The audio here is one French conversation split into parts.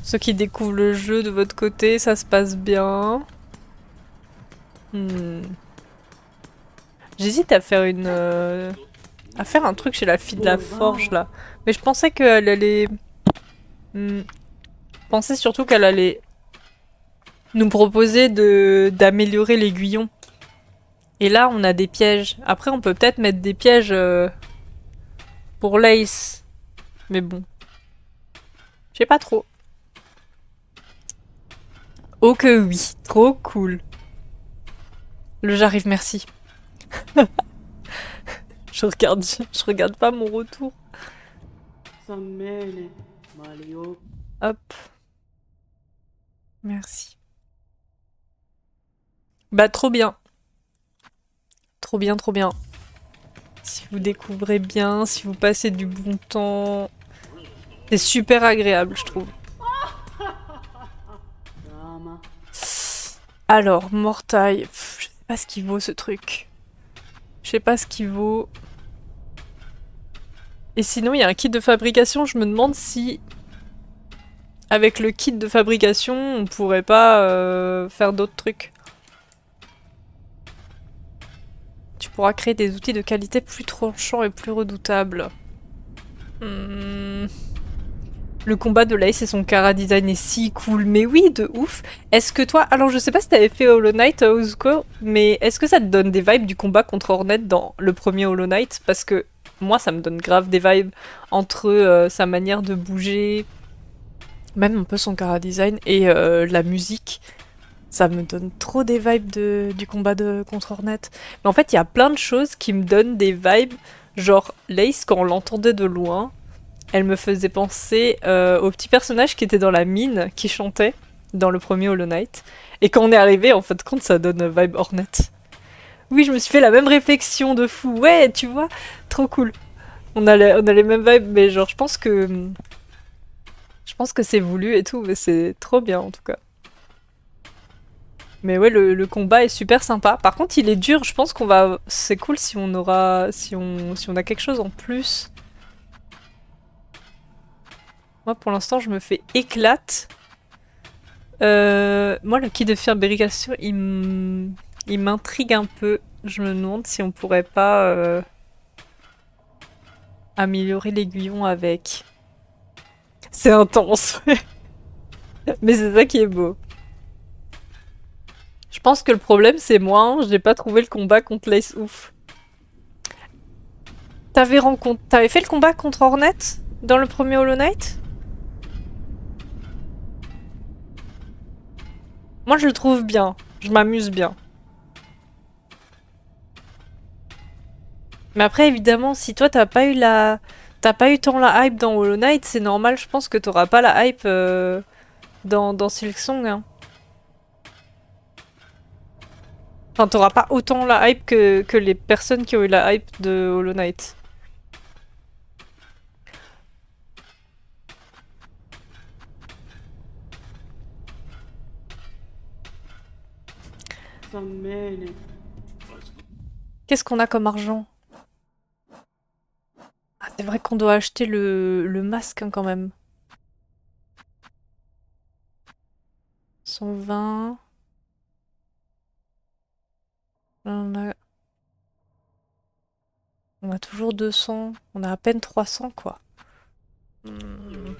Ceux qui découvrent le jeu de votre côté, ça se passe bien. Hmm. J'hésite à faire à faire un truc chez la fille de la forge là. Mais je pensais qu'elle allait. Je pensais surtout qu'elle allait nous proposer d'améliorer l'aiguillon. Et là, on a des pièges. Après, on peut peut-être mettre des pièges pour Lace. Mais bon, je sais pas trop. Oh que oui, trop cool. Le j'arrive, merci. Je regarde pas mon retour. Hop, merci. Bah trop bien. Trop bien, trop bien. Si vous découvrez bien, si vous passez du bon temps, c'est super agréable, je trouve. Alors, Mortail, je sais pas ce qu'il vaut ce truc. Je sais pas ce qu'il vaut. Et sinon, il y a un kit de fabrication, je me demande si, avec le kit de fabrication, on pourrait pas faire d'autres trucs. Tu pourras créer des outils de qualité plus tranchants et plus redoutables. Hmm. Le combat de Lace et son Kara design est si cool, mais oui, de ouf. Est-ce que toi, alors je sais pas si t'avais fait Hollow Knight, Uzuko, mais est-ce que ça te donne des vibes du combat contre Hornet dans le premier Hollow Knight? Parce que moi, ça me donne grave des vibes entre sa manière de bouger, même un peu son Kara design et la musique. Ça me donne trop des vibes du combat contre Hornet. Mais en fait, il y a plein de choses qui me donnent des vibes, genre Lace quand on l'entendait de loin. Elle me faisait penser au petit personnage qui était dans la mine, qui chantait dans le premier Hollow Knight. Et quand on est arrivé, en fait, compte, ça donne vibe Hornet. Oui, je me suis fait la même réflexion de fou. Ouais, tu vois, trop cool. On a les mêmes vibes, mais genre, je pense que c'est voulu et tout, mais c'est trop bien en tout cas. Mais ouais, le combat est super sympa. Par contre, il est dur. Je pense qu'on va. C'est cool si on aura, si on a quelque chose en plus. Moi, pour l'instant, je me fais éclate. Moi, le kit de fabrication, il m'intrigue un peu. Je me demande si on pourrait pas améliorer l'aiguillon avec. C'est intense, mais c'est ça qui est beau. Je pense que le problème, c'est moi, hein, j'ai pas trouvé le combat contre Lace ouf. T'avais fait le combat contre Hornet dans le premier Hollow Knight? Moi, je le trouve bien. Je m'amuse bien. Mais après, évidemment, si toi, T'as pas eu tant la hype dans Hollow Knight, c'est normal, je pense que t'auras pas la hype dans Silksong. Hein. Enfin, t'auras pas autant la hype que les personnes qui ont eu la hype de Hollow Knight. Qu'est-ce qu'on a comme argent? Ah, c'est vrai qu'on doit acheter le masque hein, quand même. 120. On a toujours 200. On a à peine 300 quoi. Hmm.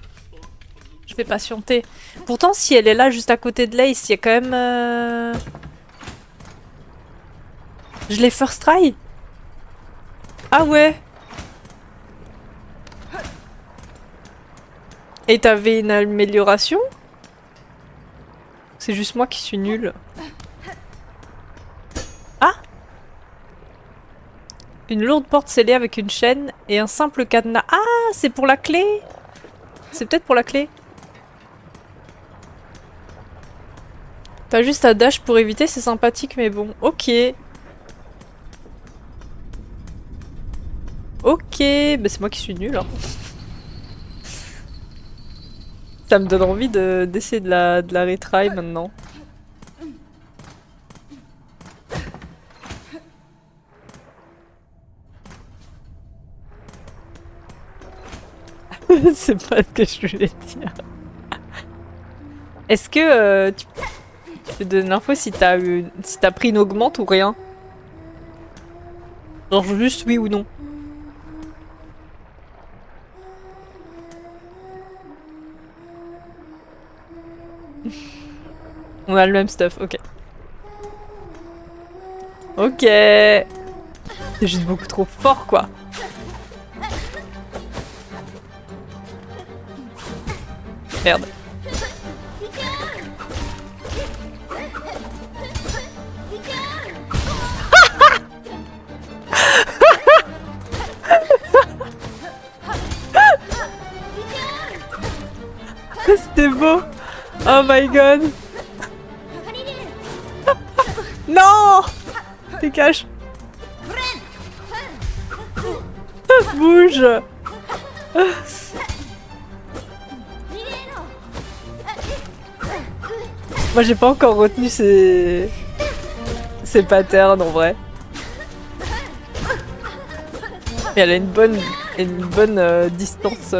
Je vais patienter. Pourtant, si elle est là juste à côté de Lace, il y a quand même... Je l'ai first try? Ah ouais. Et t'avais une amélioration? C'est juste moi qui suis nulle. Ah! Une lourde porte scellée avec une chaîne et un simple cadenas. Ah! C'est pour la clé? C'est peut-être pour la clé. T'as juste à dash pour éviter, c'est sympathique mais bon. Ok. Ok. Bah c'est moi qui suis nulle. Hein. Ça me donne envie d'essayer de la retry maintenant. C'est pas ce que je voulais dire. Est-ce que tu peux donner l'info si t'as pris une augmente ou rien? Genre juste oui ou non. On a le même stuff, ok. Ok. C'est juste beaucoup trop fort, quoi. Merde. C'était beau. Oh my god. Non. Dégage. Bouge. Moi j'ai pas encore retenu ces patterns en vrai. Et elle a une bonne distance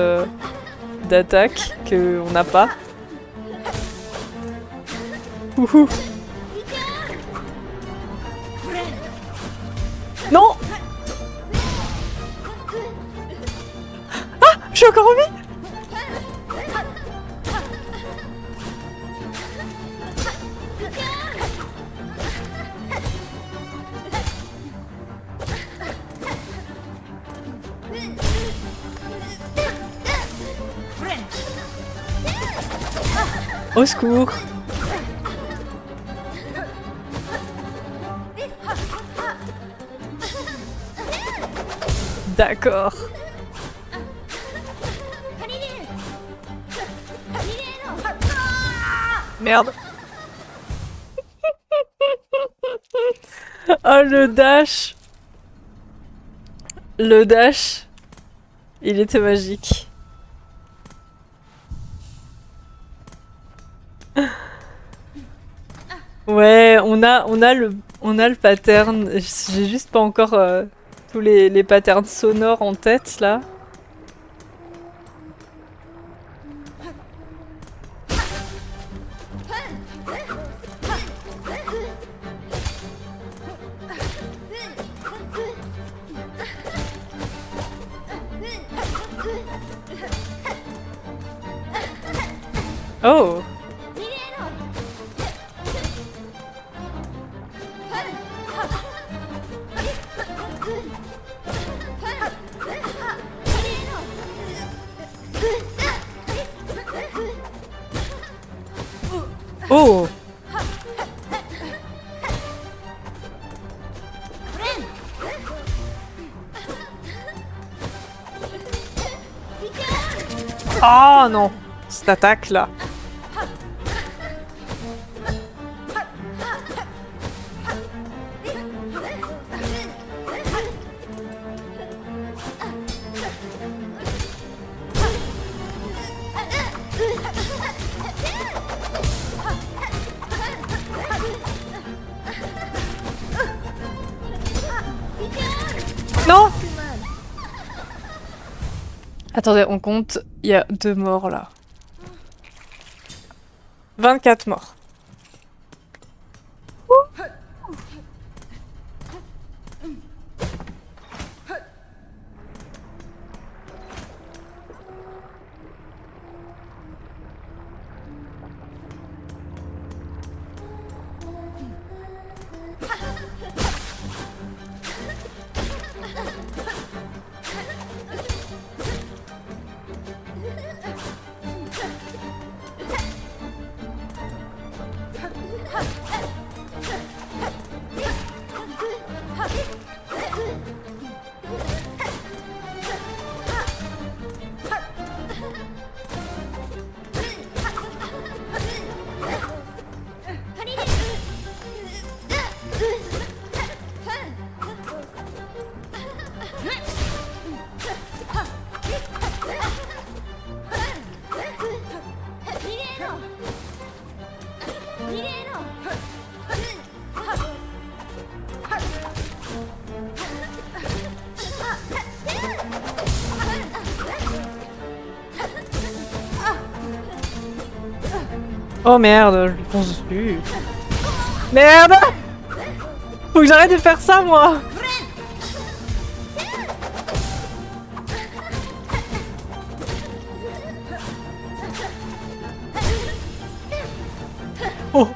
d'attaque qu'on n'a pas. Ouhou. Non. Ah, je suis encore en vie. Au secours. D'accord. Merde. Oh le dash. Le dash. Il était magique. Ouais, on a le pattern. J'ai juste pas encore tous les patterns sonores en tête là. Oh. Oh. Oh non, cette attaque là. Non. Attendez, on compte. Il y a 2 morts là. 24 morts. Oh merde, je lui fonce dessus. Merde! Faut que j'arrête de faire ça, moi! Oh.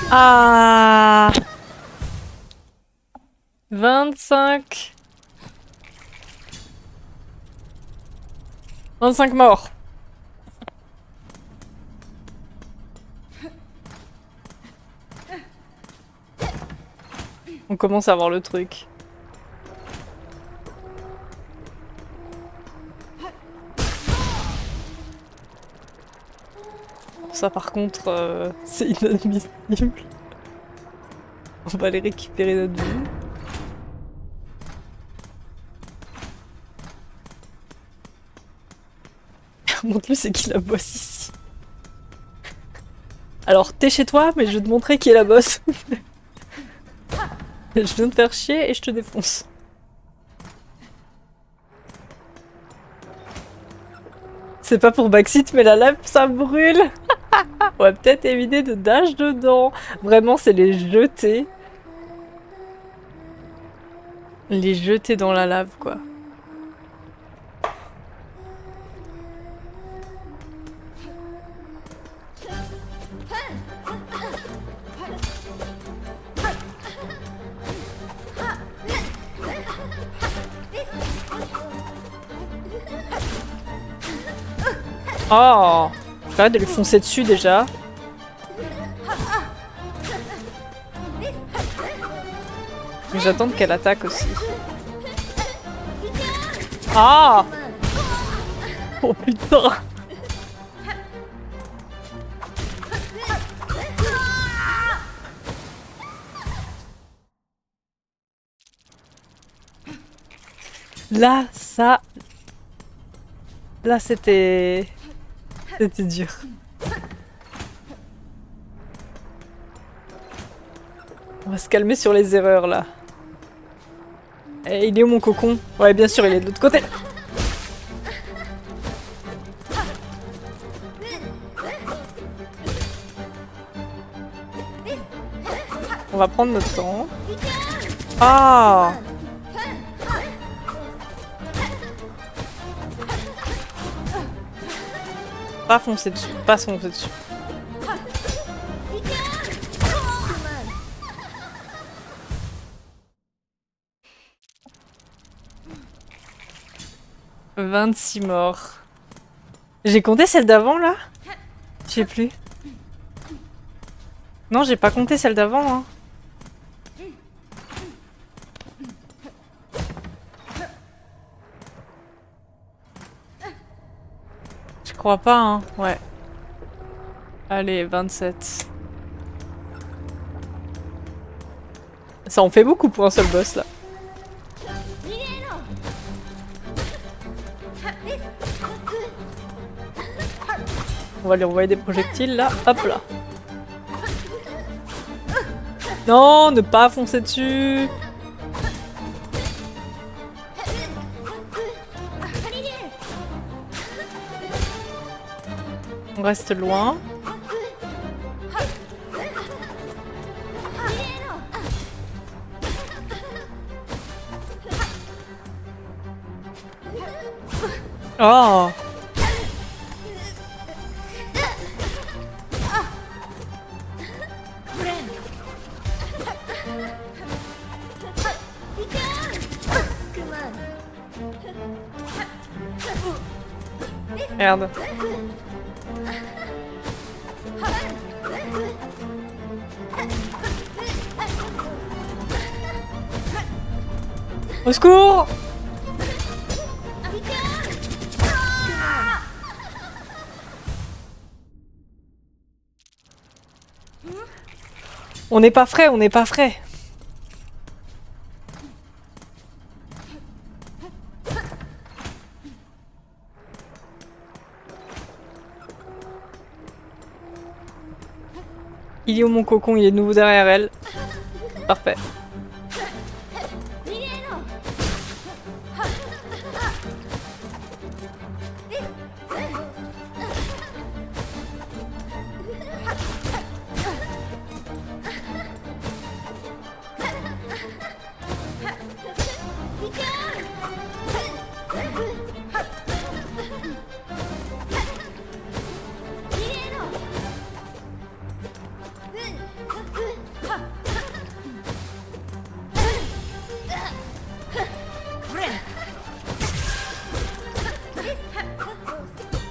Ah! 25 morts. On commence à voir le truc. Ça par contre, c'est inadmissible. On va aller récupérer notre vie. Montre-lui c'est qui la boss ici. Alors t'es chez toi, mais je vais te montrer qui est la boss. Je viens de faire chier et je te défonce. C'est pas pour backseat, mais la lave ça brûle. On va peut-être éviter de dash dedans. Vraiment, c'est les jeter. Les jeter dans la lave, quoi. Oh! J'arrête de lui foncer dessus déjà. Mais j'attends qu'elle attaque aussi. Ah! Oh putain! Là, ça... Là, c'était... C'était dur. On va se calmer sur les erreurs, là. Et il est où mon cocon? Ouais, bien sûr, il est de l'autre côté. On va prendre notre temps. Ah! Pas foncer dessus, pas foncer dessus. « 26 morts. » J'ai compté celle d'avant, là? Je sais plus. Non, j'ai pas compté celle d'avant, hein. Je crois pas, hein. Ouais. Allez, 27. Ça en fait beaucoup pour un seul boss, là. On va lui envoyer des projectiles, là. Hop là. Non, ne pas foncer dessus. On reste loin. Oh! Merde. Au secours! On n'est pas frais, on n'est pas frais. Il est où mon cocon? Il est de nouveau derrière elle. Parfait.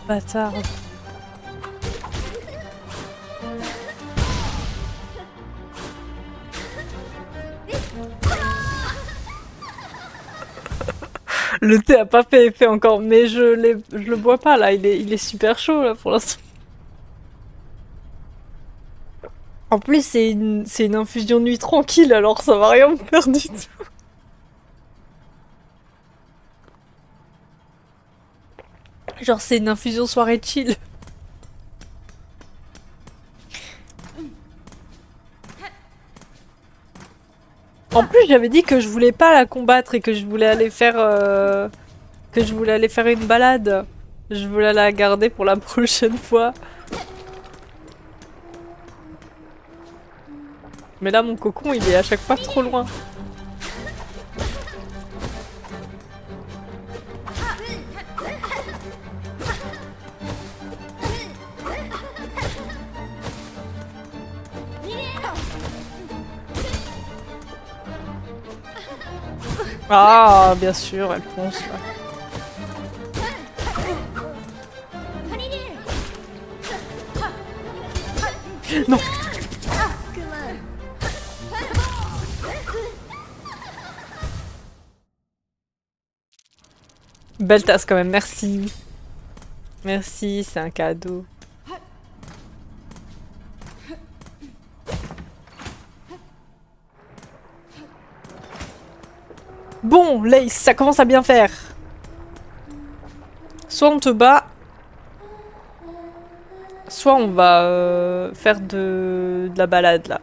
Bâtard. Le thé a pas fait effet encore, mais je le bois pas là, il est super chaud là pour l'instant. En plus c'est une infusion de nuit tranquille, alors ça va rien me faire du tout. Genre c'est une infusion soirée chill. En plus j'avais dit que je voulais pas la combattre et que je voulais aller faire une balade. Je voulais la garder pour la prochaine fois. Mais là mon cocon il est à chaque fois trop loin. Ah, bien sûr, elle fonce là. Non. Belle tasse quand même, merci. Merci, c'est un cadeau. Bon, Lace, ça commence à bien faire. Soit on te bat, soit on va faire de la balade là.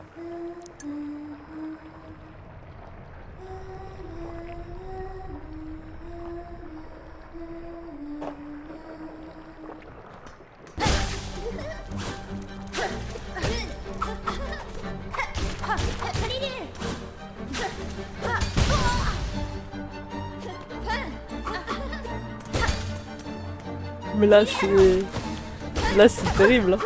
Mais là c'est... Là c'est terrible.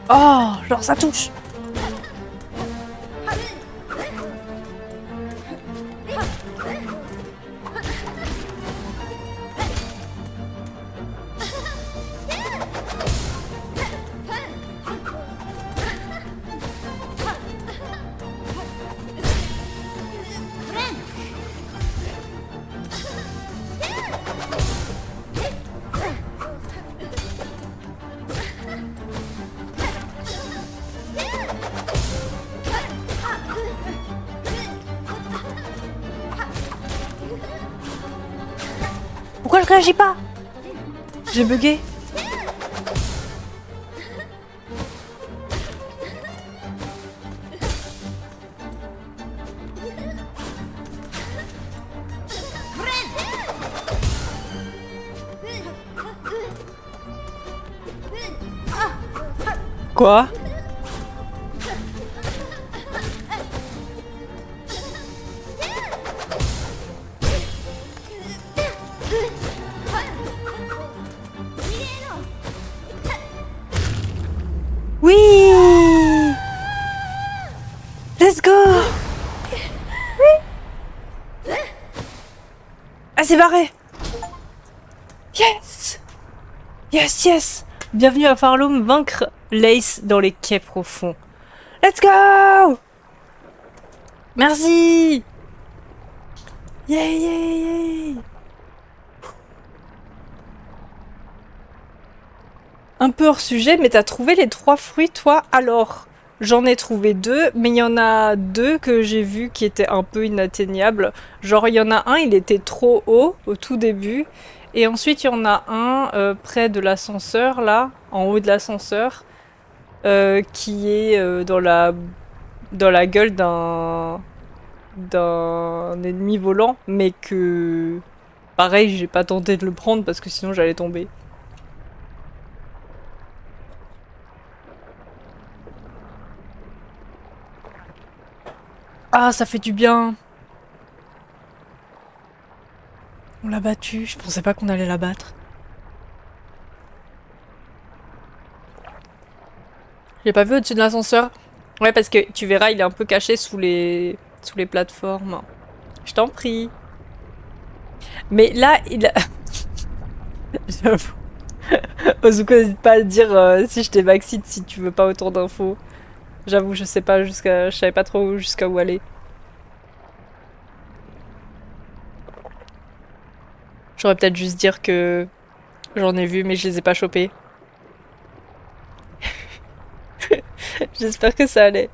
Oh, genre ça touche. Pourquoi je réagis pas? J'ai bugué. Quoi? Oui! Let's go! Oui! Ah, c'est barré! Yes! Yes, yes! Bienvenue à Farloom, vaincre Lace dans les quais profonds. Let's go! Merci! Yay, yay, yay! Un peu hors sujet, mais t'as trouvé les 3 fruits, toi? Alors, j'en ai trouvé 2, mais il y en a 2 que j'ai vus qui étaient un peu inatteignables. Genre, il y en a un, il était trop haut au tout début. Et ensuite, il y en a un près de l'ascenseur, là, en haut de l'ascenseur, qui est dans la gueule d'un ennemi volant, mais que... Pareil, j'ai pas tenté de le prendre parce que sinon j'allais tomber. Ah, ça fait du bien. On l'a battu, je pensais pas qu'on allait la battre. Je l'ai pas vu au-dessus de l'ascenseur. Ouais, parce que tu verras, il est un peu caché sous les plateformes. Je t'en prie. Mais là, il a... J'avoue. Ozuko, n'hésite pas à dire si je t'ai backseat si tu veux pas autant d'infos. J'avoue, je sais pas jusqu'à... Je savais pas trop jusqu'à où aller. J'aurais peut-être juste dire que j'en ai vu, mais je les ai pas chopés. J'espère que ça allait.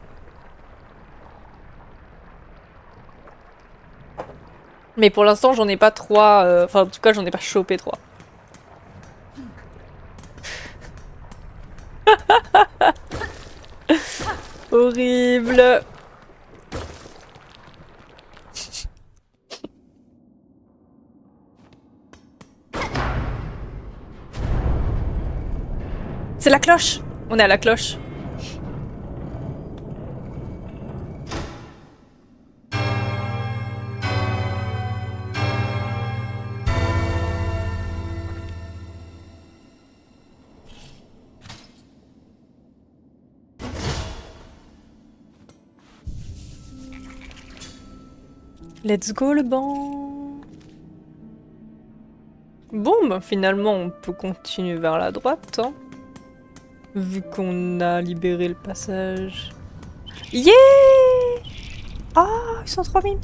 Mais pour l'instant, j'en ai pas 3. Enfin, en tout cas, j'en ai pas chopé 3. Horrible. C'est la cloche. On est à la cloche. Let's go le banc. Bon, bah finalement, on peut continuer vers la droite, hein, vu qu'on a libéré le passage. Yeah! Ah, ils sont trop mimes.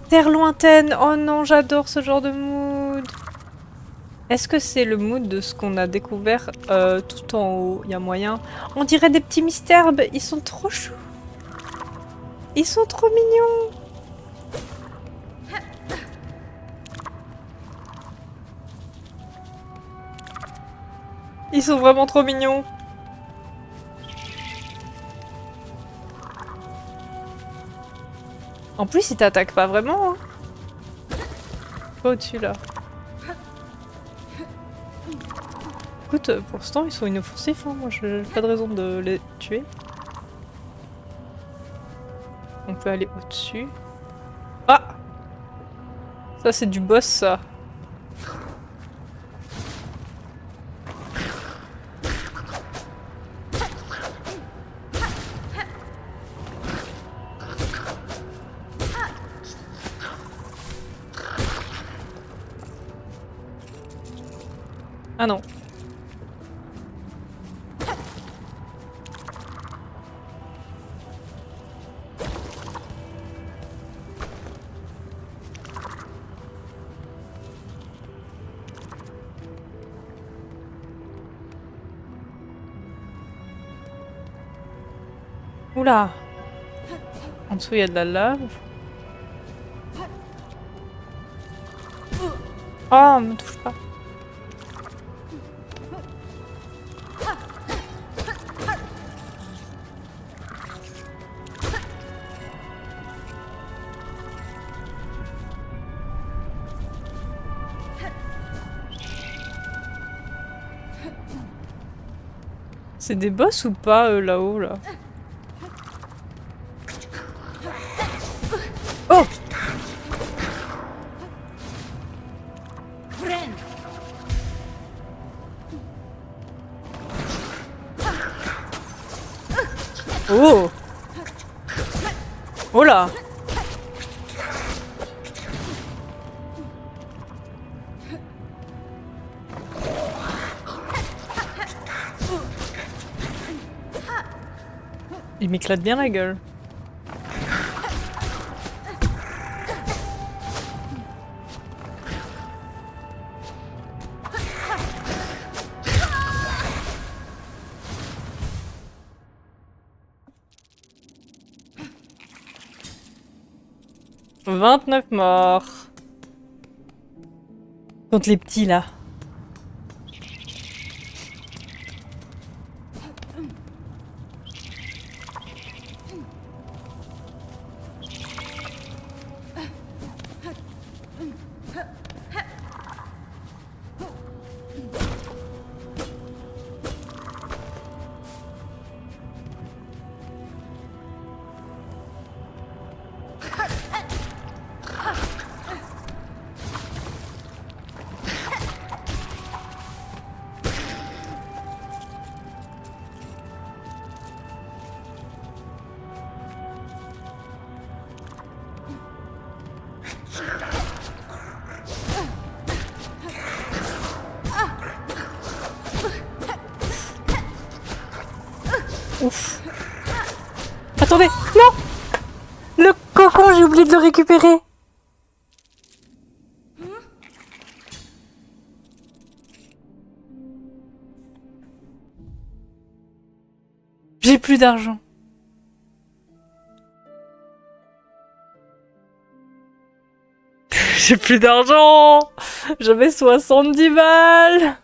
Terre lointaine. Oh non, j'adore ce genre de mood. Est-ce que c'est le mood de ce qu'on a découvert tout en haut? Il y a moyen. On dirait des petits mystères. Ils sont trop choux. Ils sont trop mignons. Ils sont vraiment trop mignons. En plus, ils t'attaquent pas vraiment. Hein. Pas au-dessus là. Écoute, pour l'instant, ils sont inoffensifs. Hein. Moi, j'ai pas de raison de les tuer. On peut aller au-dessus. Ah! Ça, c'est du boss, ça. Ah non. Oula! En dessous, il y a de la lave. Oh, me touche pas. C'est des boss ou pas, là-haut, là? Oh! Oh! Oh là! Il m'éclate bien la gueule. « 29 morts. » Contre les petits, là. Ouf. Attendez, non! Le cocon, j'ai oublié de le récupérer. J'ai plus d'argent. J'ai plus d'argent. J'avais 70 balles.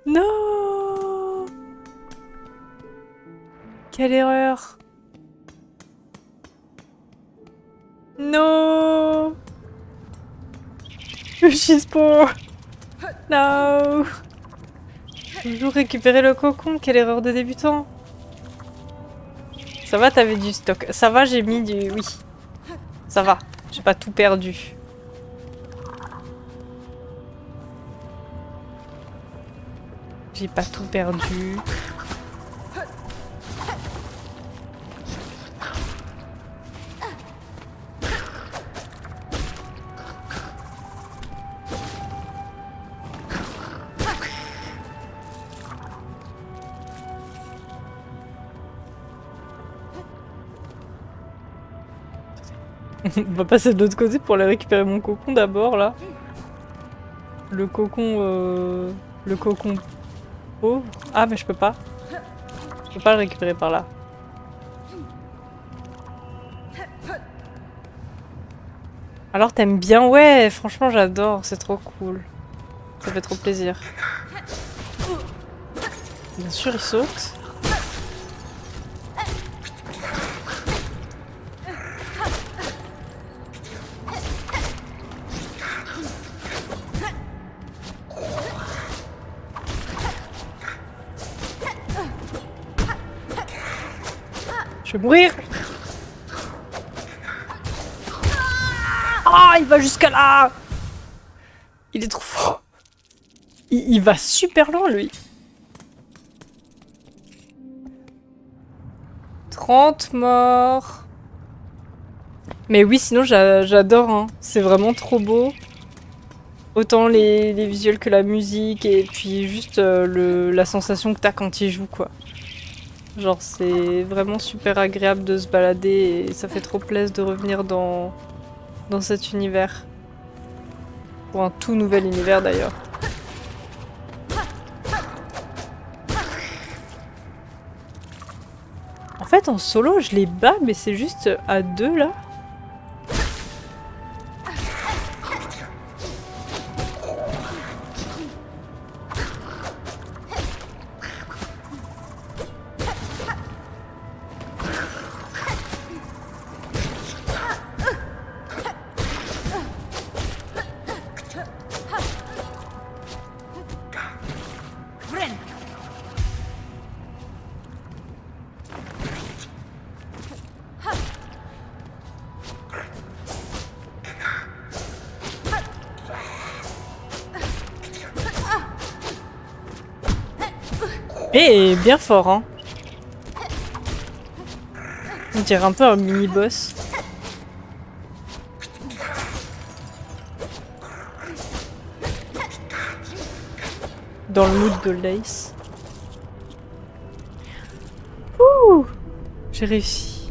Non. Quelle erreur. Non. She's poor. No. Toujours récupérer le cocon, quelle erreur de débutant. Ça va, t'avais du stock. Ça va, j'ai mis du... Oui. Ça va, j'ai pas tout perdu. J'ai pas tout perdu. On va passer de l'autre côté pour aller récupérer mon cocon d'abord, là. Le cocon... Le cocon pauvre. Ah, mais je peux pas. Je peux pas le récupérer par là. Alors t'aimes bien? Ouais, franchement j'adore, c'est trop cool. Ça fait trop plaisir. Bien sûr, il saute. Je vais mourir. Ah, il va jusqu'à là. Il est trop fort. Il va super loin, lui. 30 morts. Mais oui, sinon j'adore, hein. C'est vraiment trop beau. Autant les visuels que la musique et puis juste la sensation que t'as quand il joue, quoi. Genre c'est vraiment super agréable de se balader et ça fait trop plaisir de revenir dans cet univers. Pour un tout nouvel univers d'ailleurs. En fait en solo je les bats mais c'est juste à deux là. Et bien fort, hein. On dirait un peu un mini-boss. Dans le mood de Lace. Ouh. J'ai réussi.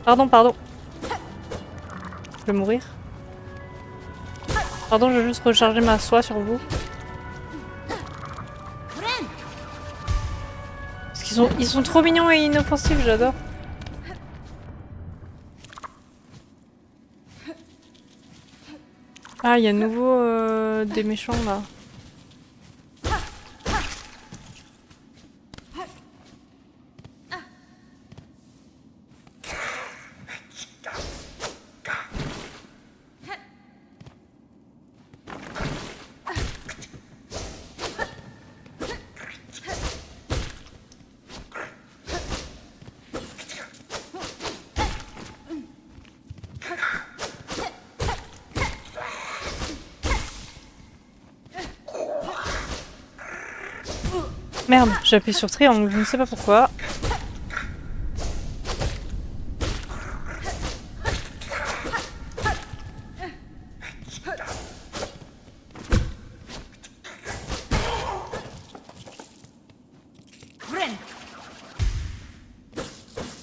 Pardon, pardon. Je vais mourir. Pardon, je vais juste recharger ma soie sur vous. Parce qu'ils sont trop mignons et inoffensifs, j'adore. Ah, il y a de nouveau des méchants là. Merde, j'appuie sur triangle, je ne sais pas pourquoi.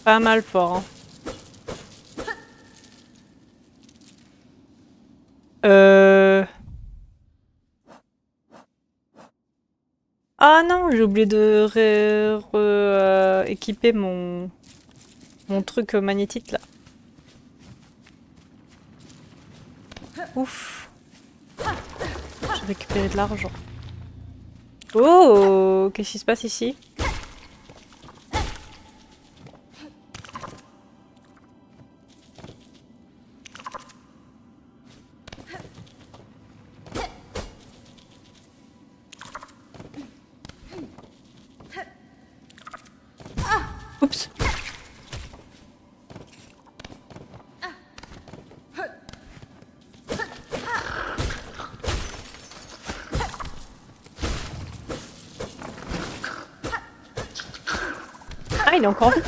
Pas mal fort. Hein. Ah non, j'ai oublié de équiper mon truc magnétique là. Ouf. J'ai récupéré de l'argent. Oh, qu'est-ce qui se passe ici? Oups. Ah, il est encore en vie.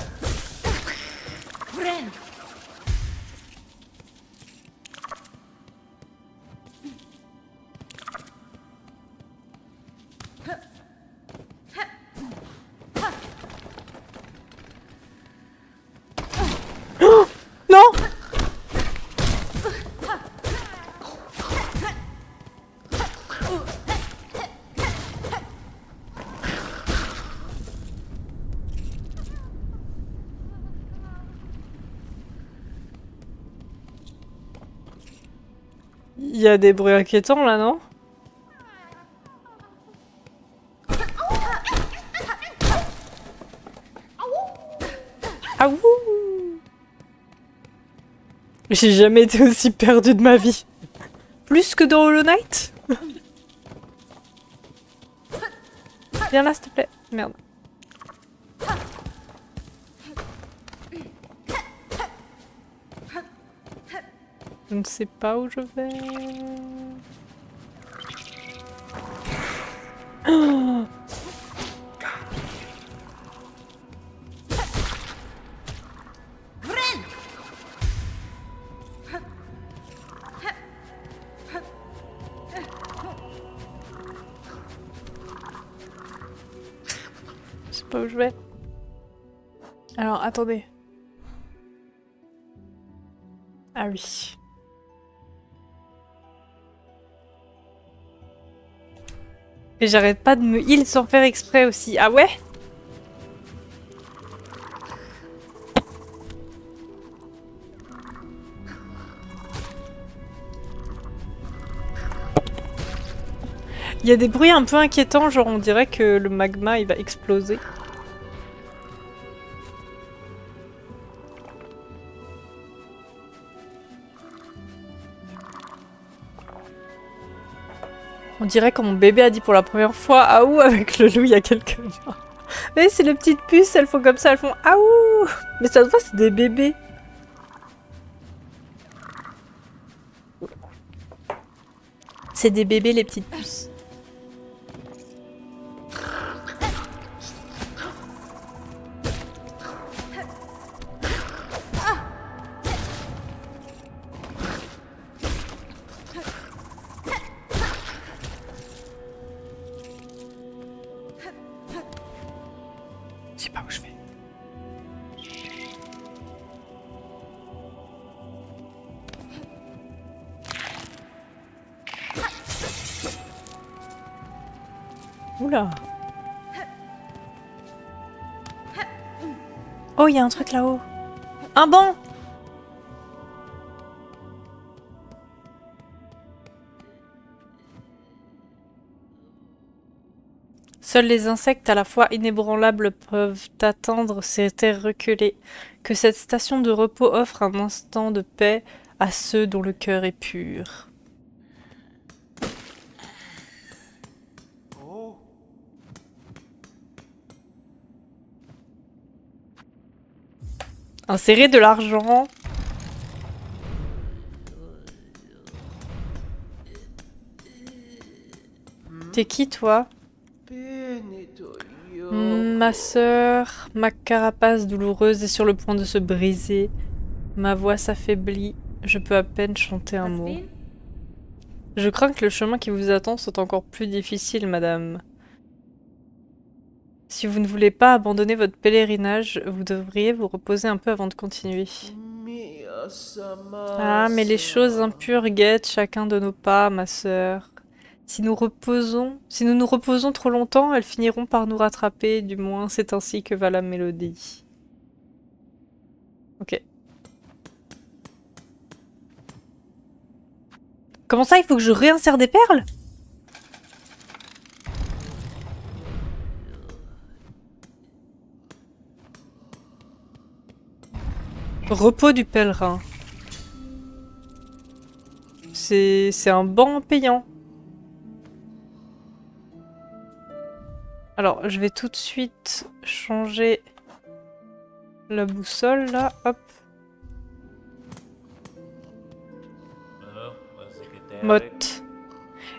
Oh non! Il y a des bruits inquiétants là, non? Ah ouh! J'ai jamais été aussi perdue de ma vie. Plus que dans Hollow Knight? Viens là, s'il te plaît. Merde. Je ne sais pas où je vais. Oh! Je sais pas où je vais. Alors, attendez. Ah oui. Et j'arrête pas de me heal sans faire exprès aussi. Ah ouais? Il y a des bruits un peu inquiétants, genre on dirait que le magma il va exploser. On dirait quand mon bébé a dit pour la première fois « Aouh » avec le loup il y a quelques mois. Mais c'est les petites puces, elles font comme ça, elles font « Aouh ». Mais ça se voit, c'est des bébés. C'est des bébés les petites puces. Oula. Oh, il y a un truc là-haut. Un banc. Seuls les insectes à la fois inébranlables peuvent atteindre ces terres reculées. Que cette station de repos offre un instant de paix à ceux dont le cœur est pur. Insérer de l'argent. T'es qui, toi? Ma sœur, ma carapace douloureuse est sur le point de se briser. Ma voix s'affaiblit. Je peux à peine chanter un mot. Je crains que le chemin qui vous attend soit encore plus difficile, madame. Si vous ne voulez pas abandonner votre pèlerinage, vous devriez vous reposer un peu avant de continuer. Ah, mais les choses impures guettent chacun de nos pas, ma sœur. Si nous nous reposons trop longtemps, elles finiront par nous rattraper, du moins c'est ainsi que va la mélodie. Ok. Comment ça, il faut que je réinsère des perles? Repos du pèlerin. C'est un banc payant. Alors, je vais tout de suite changer la boussole, là. Hop. Motte.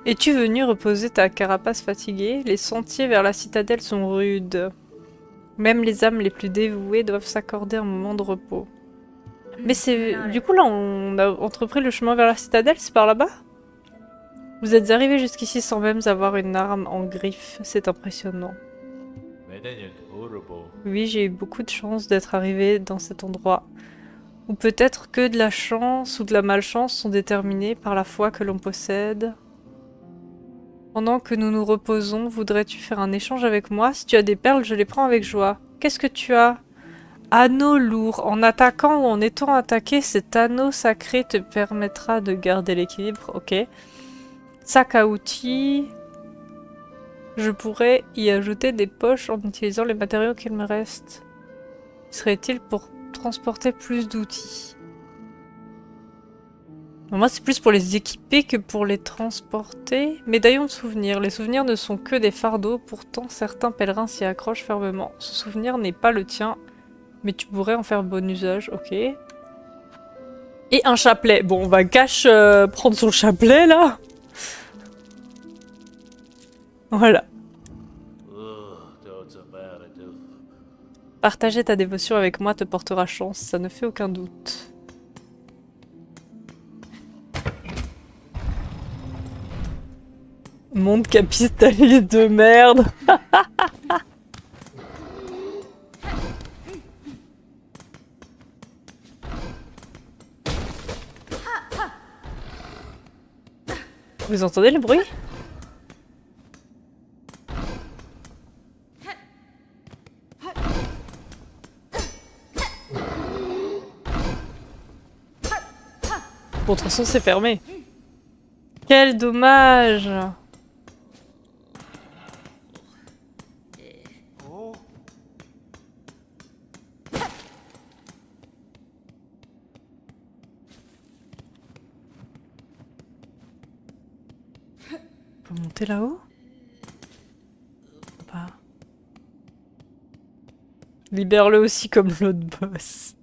Es-tu venu reposer ta carapace fatiguée? Les sentiers vers la citadelle sont rudes. Même les âmes les plus dévouées doivent s'accorder un moment de repos. Mais c'est... Du coup, là, on a entrepris le chemin vers la citadelle, c'est par là-bas? Vous êtes arrivé jusqu'ici sans même avoir une arme en griffe, c'est impressionnant. Oui, j'ai eu beaucoup de chance d'être arrivé dans cet endroit. Ou peut-être que de la chance ou de la malchance sont déterminés par la foi que l'on possède. Pendant que nous nous reposons, voudrais-tu faire un échange avec moi? Si tu as des perles, je les prends avec joie. Qu'est-ce que tu as? Anneau lourd. En attaquant ou en étant attaqué, cet anneau sacré te permettra de garder l'équilibre. Ok. Sac à outils. Je pourrais y ajouter des poches en utilisant les matériaux qu'il me reste. Serait-il pour transporter plus d'outils? Moi, c'est plus pour les équiper que pour les transporter. Médaillon de souvenirs. Les souvenirs ne sont que des fardeaux, pourtant certains pèlerins s'y accrochent fermement. Ce souvenir n'est pas le tien, mais tu pourrais en faire bon usage, ok. Et un chapelet. Bon, on va cache prendre son chapelet, là. Voilà. Partager ta dévotion avec moi te portera chance, ça ne fait aucun doute. Monde capitaliste de merde. Vous entendez le bruit? Bon, de toute façon, c'est fermé. Quel dommage! On peut monter là-haut? Pas. Libère-le aussi comme l'autre boss.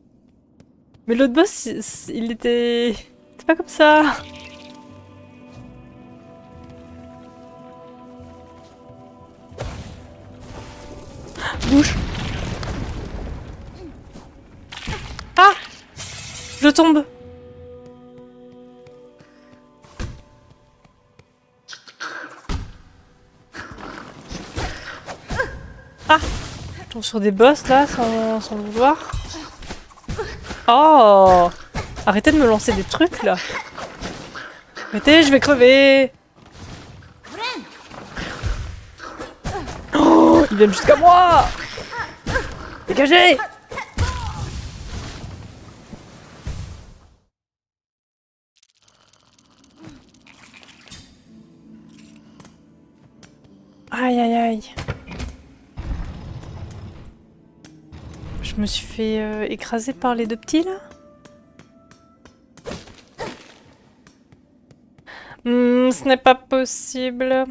Mais l'autre boss, il était... C'est pas comme ça. Bouge. Ah! Je tombe. Ah! Je tombe sur des boss là, sans le vouloir. Oh! Arrêtez de me lancer des trucs là. Arrêtez, je vais crever. Ils viennent jusqu'à moi! Dégagez! Aïe aïe aïe. Je me suis fait écraser par les deux petits là? Ce n'est pas possible.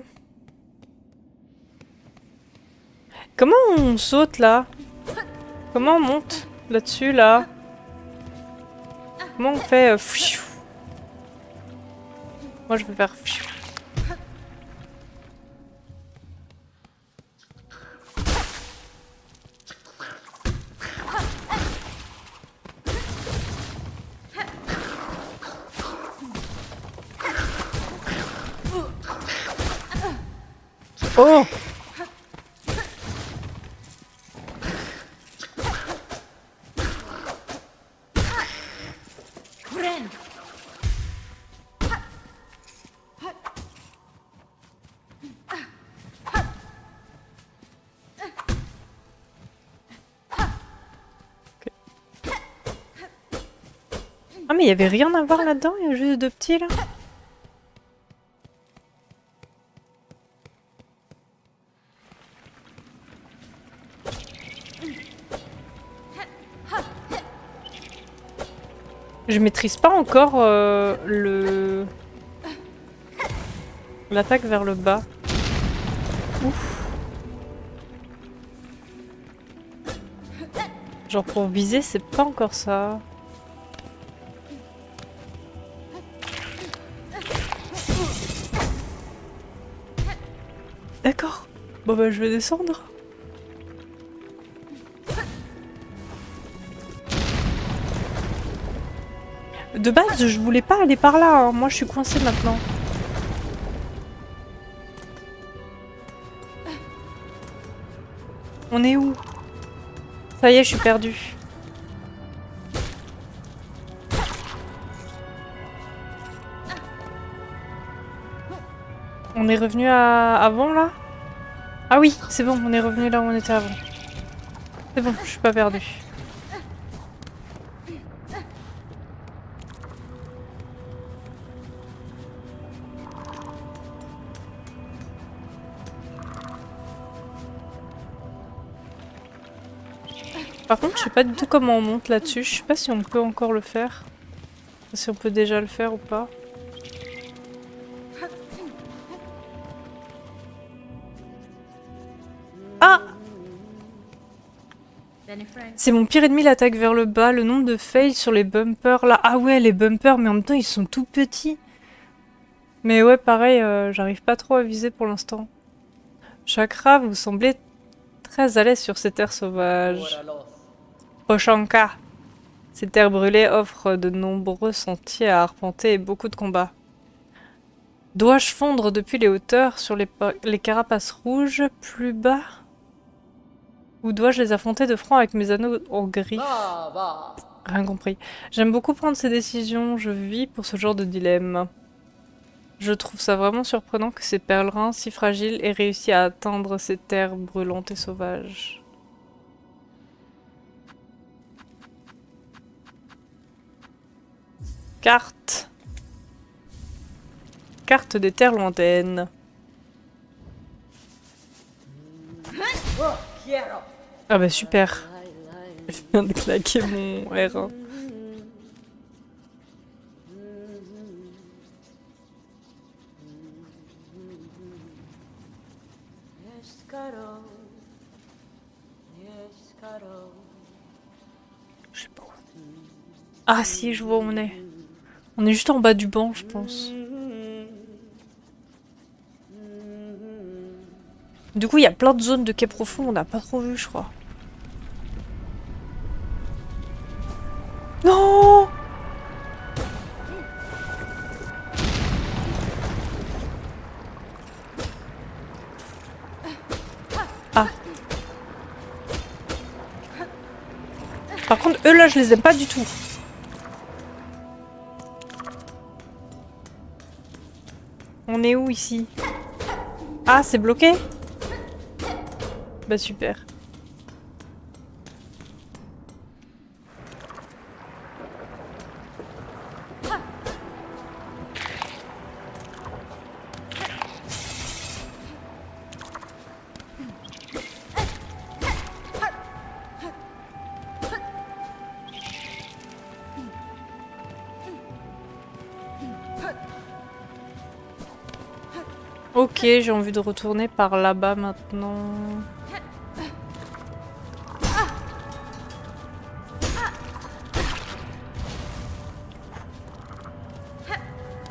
Comment on saute là? Comment on monte là-dessus là? Comment on fait Moi je veux faire Oh! Ah mais il y avait rien à voir là-dedans, il y a juste deux petits là. Je maîtrise pas encore l'attaque vers le bas. Ouf. Genre pour viser, c'est pas encore ça. D'accord. Bon bah je vais descendre. De base, je voulais pas aller par là, hein. Moi je suis coincée maintenant. On est où? Ça y est, je suis perdue. On est revenu à avant là? Ah oui, c'est bon, on est revenu là où on était avant. C'est bon, je suis pas perdue. Par contre, je sais pas du tout comment on monte là-dessus. Je sais pas si on peut encore le faire. Si on peut déjà le faire ou pas. Ah! C'est mon pire ennemi, l'attaque vers le bas. Le nombre de fails sur les bumpers là. Ah ouais, les bumpers, mais en même temps, ils sont tout petits. Mais ouais, pareil, j'arrive pas trop à viser pour l'instant. Chakra, vous semblez très à l'aise sur ces terres sauvages. Oshanka. Ces terres brûlées offrent de nombreux sentiers à arpenter et beaucoup de combats. Dois-je fondre depuis les hauteurs sur les carapaces rouges plus bas? Ou dois-je les affronter de front avec mes anneaux en griffes? Rien compris. J'aime beaucoup prendre ces décisions, je vis pour ce genre de dilemme. Je trouve ça vraiment surprenant que ces pèlerins si fragiles aient réussi à atteindre ces terres brûlantes et sauvages. Carte. Carte des terres lointaines. Ah bah super. Je viens de claquer mon R1. Je sais pas où. Ah si, je vois où on est. On est juste en bas du banc, je pense. Du coup, il y a plein de zones de quai profond, on n'a pas trop vu, je crois. Non! Ah. Par contre, eux là, je les aime pas du tout. On est où ici? Ah, c'est bloqué? Bah super. Ok, j'ai envie de retourner par là-bas maintenant.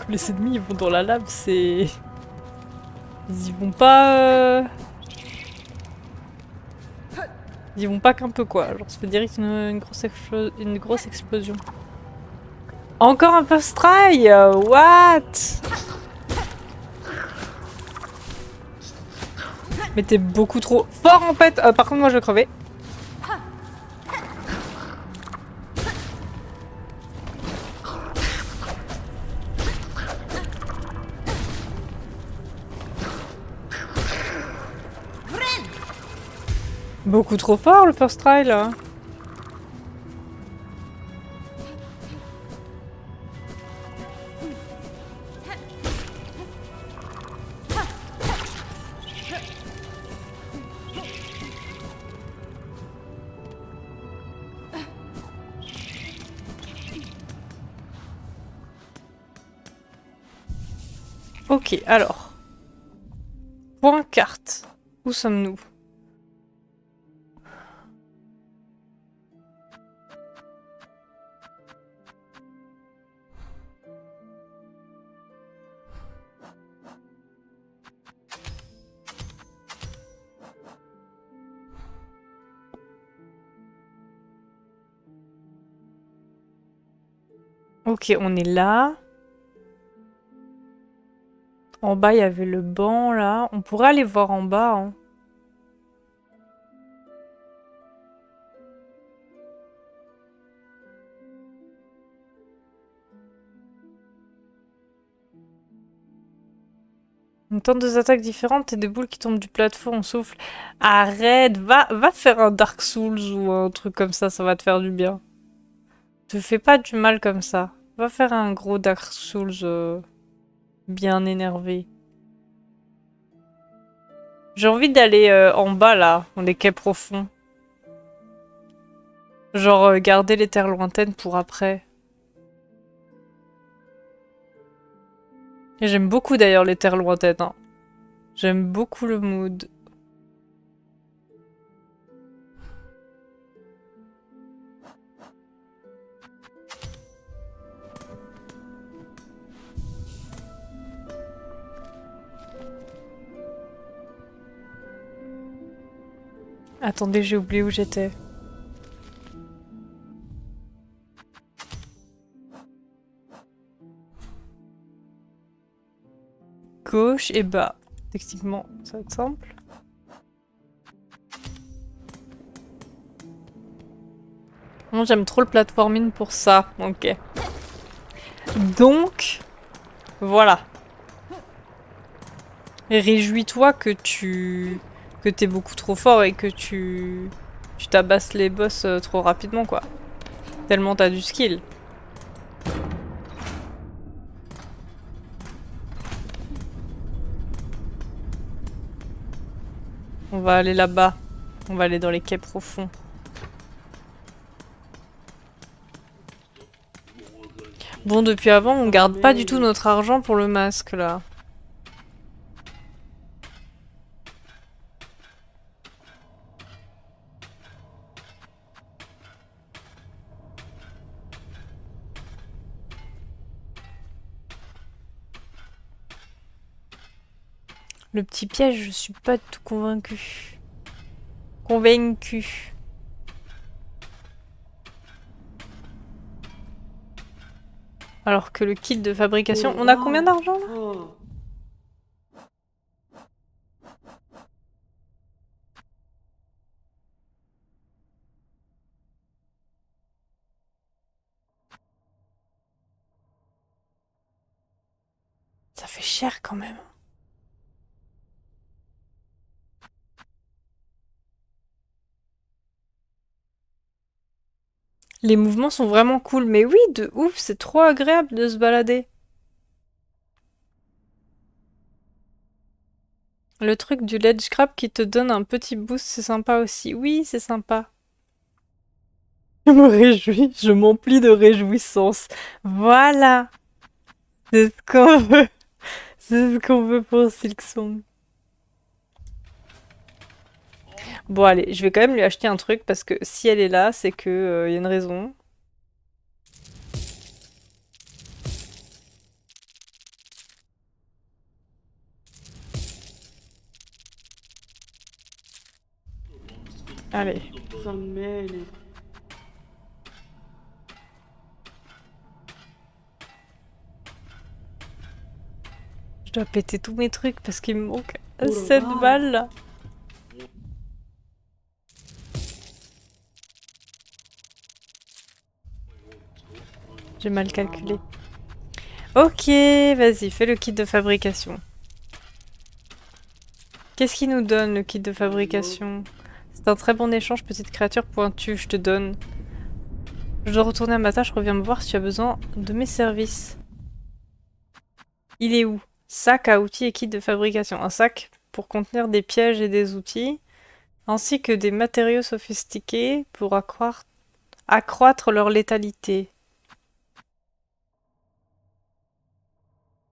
Les ennemis ils vont dans la lave, c'est... Ils y vont pas... Ils y vont pas qu'un peu quoi, genre ça fait direct une grosse explosion. Encore un first try. What? Mais t'es beaucoup trop fort en fait. Par contre moi je vais crever. Beaucoup trop fort le first try là. Ok, alors. Point carte. Où sommes-nous? Ok, on est là. En bas, il y avait le banc, là. On pourrait aller voir en bas, hein. On tente deux attaques différentes et des boules qui tombent du plafond, on souffle. Arrête, va faire un Dark Souls ou un truc comme ça va te faire du bien. Te fais pas du mal comme ça. Va faire un gros Dark Souls bien énervé. J'ai envie d'aller en bas, là, dans les quais profonds. Genre, garder les terres lointaines pour après. Et j'aime beaucoup d'ailleurs les terres lointaines, hein. J'aime beaucoup le mood. Attendez, j'ai oublié où j'étais. Gauche et bas. Techniquement, ça va être simple. Moi, j'aime trop le platforming pour ça. Ok. Donc, voilà. Réjouis-toi que t'es beaucoup trop fort et que tu tabasses les boss trop rapidement, quoi. Tellement t'as du skill. On va aller là-bas. On va aller dans les quais profonds. Bon, depuis avant, on garde pas du tout notre argent pour le masque, là. Le petit piège, je suis pas tout convaincue. Convaincue. Alors que le kit de fabrication... On a combien d'argent, là? Ça fait cher, quand même. Les mouvements sont vraiment cool, mais oui, de ouf, c'est trop agréable de se balader. Le truc du ledge grab qui te donne un petit boost, c'est sympa aussi. Oui, c'est sympa. Je me réjouis, je m'emplis de réjouissance. Voilà, c'est ce qu'on veut. C'est ce qu'on veut pour Silksong. Bon, allez, je vais quand même lui acheter un truc parce que si elle est là, c'est que y a une raison. Allez. Je dois péter tous mes trucs parce qu'il me manque 7 balles là. J'ai mal calculé. Ok, vas-y, fais le kit de fabrication. Qu'est-ce qu'il nous donne le kit de fabrication? C'est un très bon échange, petite créature pointue, je te donne. Je dois retourner à ma tâche, reviens me voir si tu as besoin de mes services. Il est où? Sac à outils et kit de fabrication. Un sac pour contenir des pièges et des outils, ainsi que des matériaux sophistiqués pour accroître leur létalité.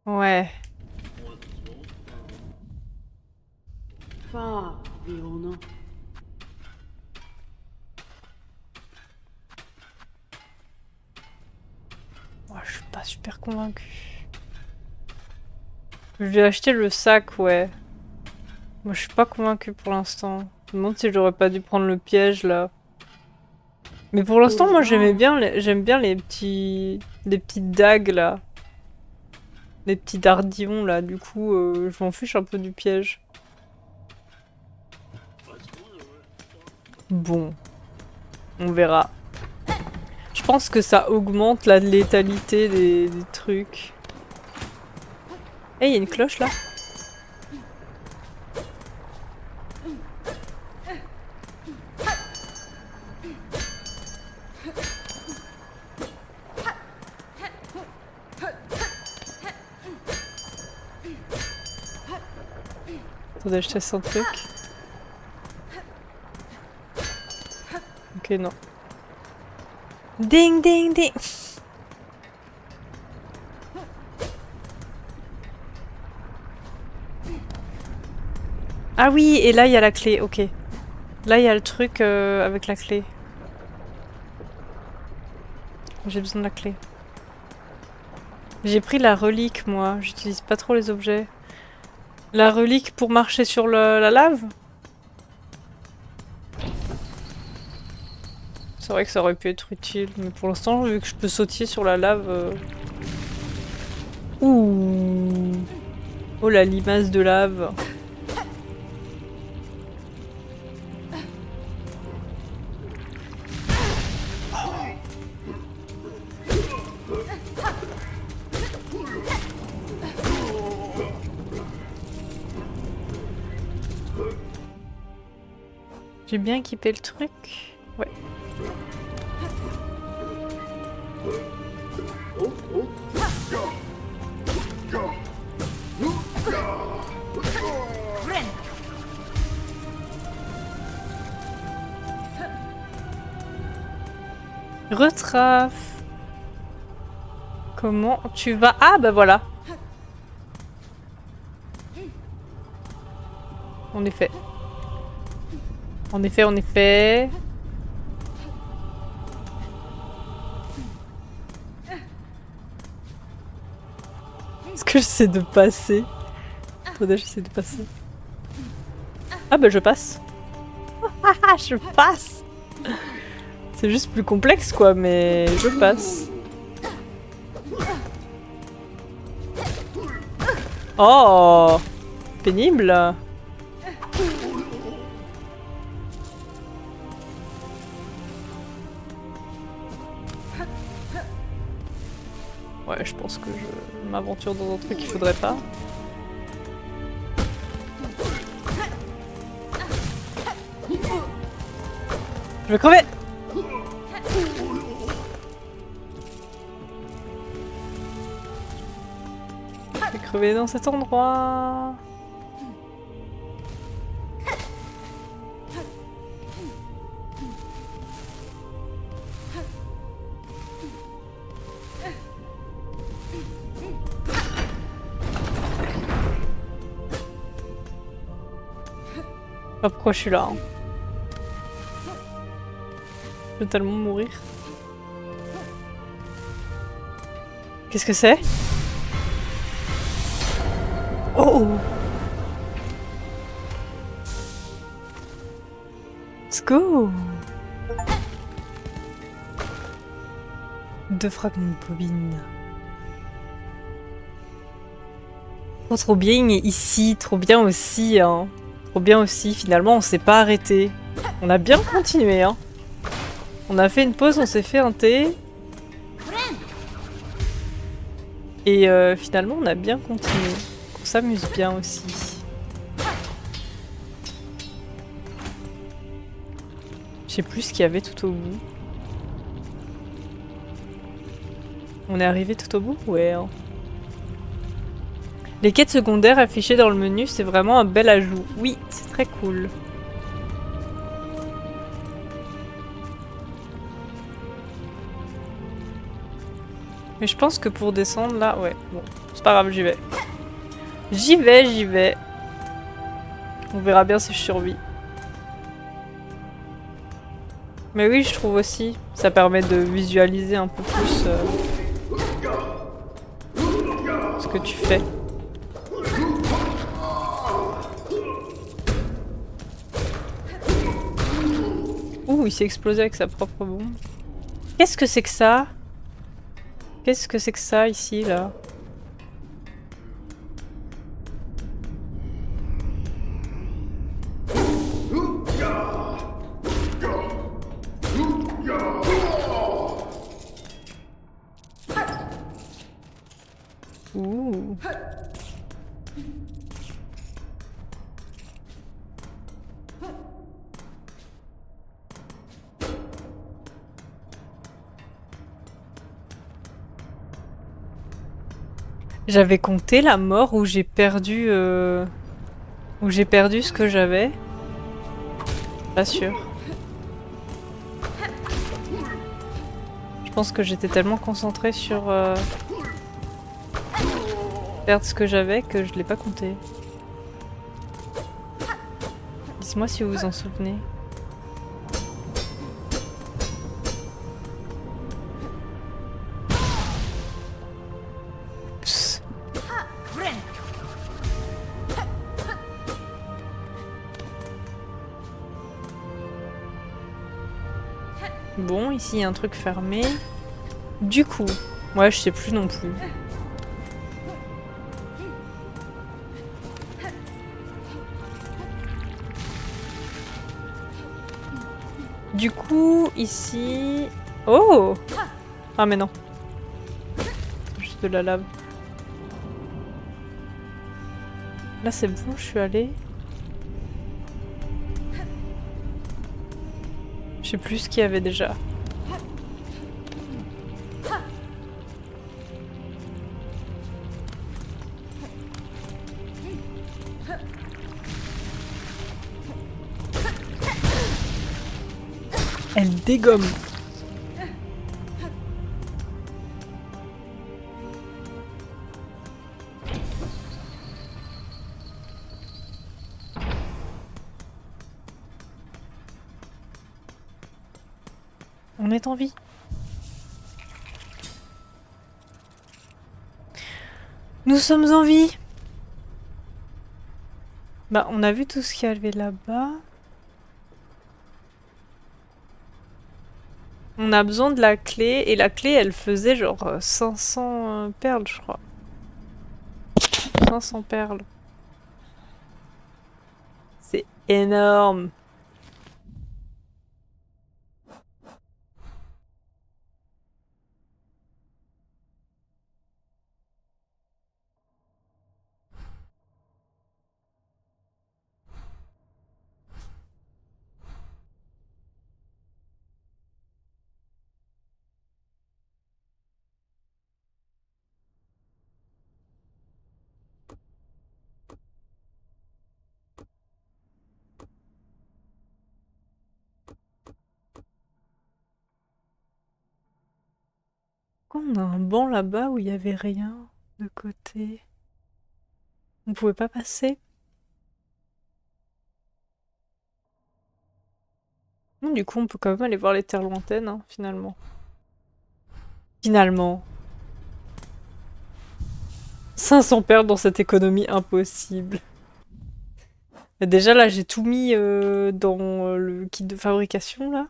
Ouais. Moi, je suis pas super convaincue. Je vais acheter le sac, ouais. Moi, je suis pas convaincue pour l'instant. Je me demande si j'aurais pas dû prendre le piège, là. Mais pour l'instant, moi, j'aime bien les petites dagues, là. Les petits dardillons, là. Du coup, je m'en fiche un peu du piège. Bon. On verra. Je pense que ça augmente la létalité des trucs. Eh, il y a une cloche, là. Attendez, je teste un truc. Ok, non. Ding, ding, ding. Ah oui, et là, il y a la clé, ok. Là, il y a le truc avec la clé. J'ai besoin de la clé. J'ai pris la relique, moi. J'utilise pas trop les objets. La relique pour marcher sur la lave? C'est vrai que ça aurait pu être utile, mais pour l'instant, vu que je peux sautiller sur la lave... Ouh. Oh, la limace de lave. J'ai bien équipé le truc. Ouais. Retraf. Comment tu vas? Ah bah voilà. En effet. En effet, en effet. Est-ce que j'essaie de passer? Attendez, j'essaie de passer. Ah bah je passe. Ah, je passe. C'est juste plus complexe quoi, mais je passe. Oh, pénible. Ouais, je pense que je m'aventure dans un truc qu'il faudrait pas. Je vais crever. crever dans cet endroit. Je sais pas pourquoi je suis là. Hein. Je veux tellement mourir. Qu'est-ce que c'est? Oh! Let's go! 2 fragments de bobine. Oh, trop bien ici, trop bien aussi, hein. Trop bien aussi, finalement on s'est pas arrêté. On a bien continué, hein. On a fait une pause, on s'est fait un thé. Et finalement on a bien continué. On s'amuse bien aussi. Je sais plus ce qu'il y avait tout au bout. On est arrivé tout au bout? Ouais. Hein. Les quêtes secondaires affichées dans le menu, c'est vraiment un bel ajout. Oui, c'est très cool. Mais je pense que pour descendre là, ouais, bon, c'est pas grave, j'y vais. J'y vais, j'y vais. On verra bien si je survis. Mais oui, je trouve aussi, ça permet de visualiser un peu plus ce que tu fais. Ouh, il s'est explosé avec sa propre bombe. Qu'est-ce que c'est que ça? Qu'est-ce que c'est que ça ici, là? Ouh. J'avais compté la mort où j'ai perdu ce que j'avais. Pas sûr. Je pense que j'étais tellement concentrée sur perdre ce que j'avais que je l'ai pas compté. Dites-moi si vous vous en souvenez. Psst. Bon, ici il y a un truc fermé. Du coup, ouais, je sais plus non plus. Du coup, ici... Oh! Ah mais non. C'est juste de la lave. Là c'est bon, je suis allée. Je sais plus ce qu'il y avait déjà. Elle dégomme. On est en vie. Nous sommes en vie. Bah, on a vu tout ce qu'il y avait là-bas. On a besoin de la clé, et la clé, elle faisait genre 500 perles, je crois. 500 perles. C'est énorme. Pourquoi on a un banc là-bas où il y avait rien de côté? On pouvait pas passer? Non, du coup, on peut quand même aller voir les terres lointaines, hein, finalement. Finalement. 500 perles dans cette économie impossible. Déjà, là, j'ai tout mis dans le kit de fabrication, là.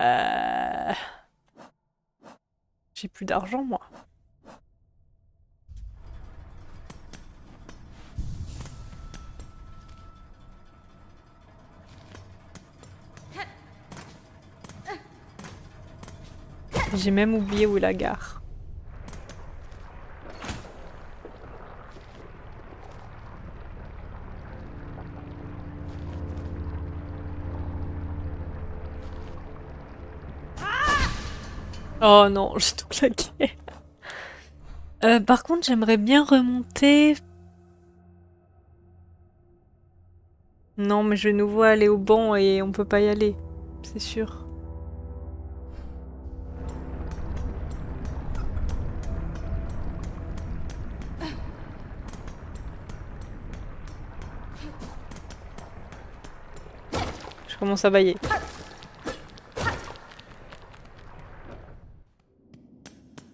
Euh... J'ai plus d'argent, moi. J'ai même oublié où est la gare. Oh non, j'ai tout claqué. Par contre, j'aimerais bien remonter. Non, mais je vais nouveau aller au banc et on peut pas y aller. C'est sûr. Je commence à bailler.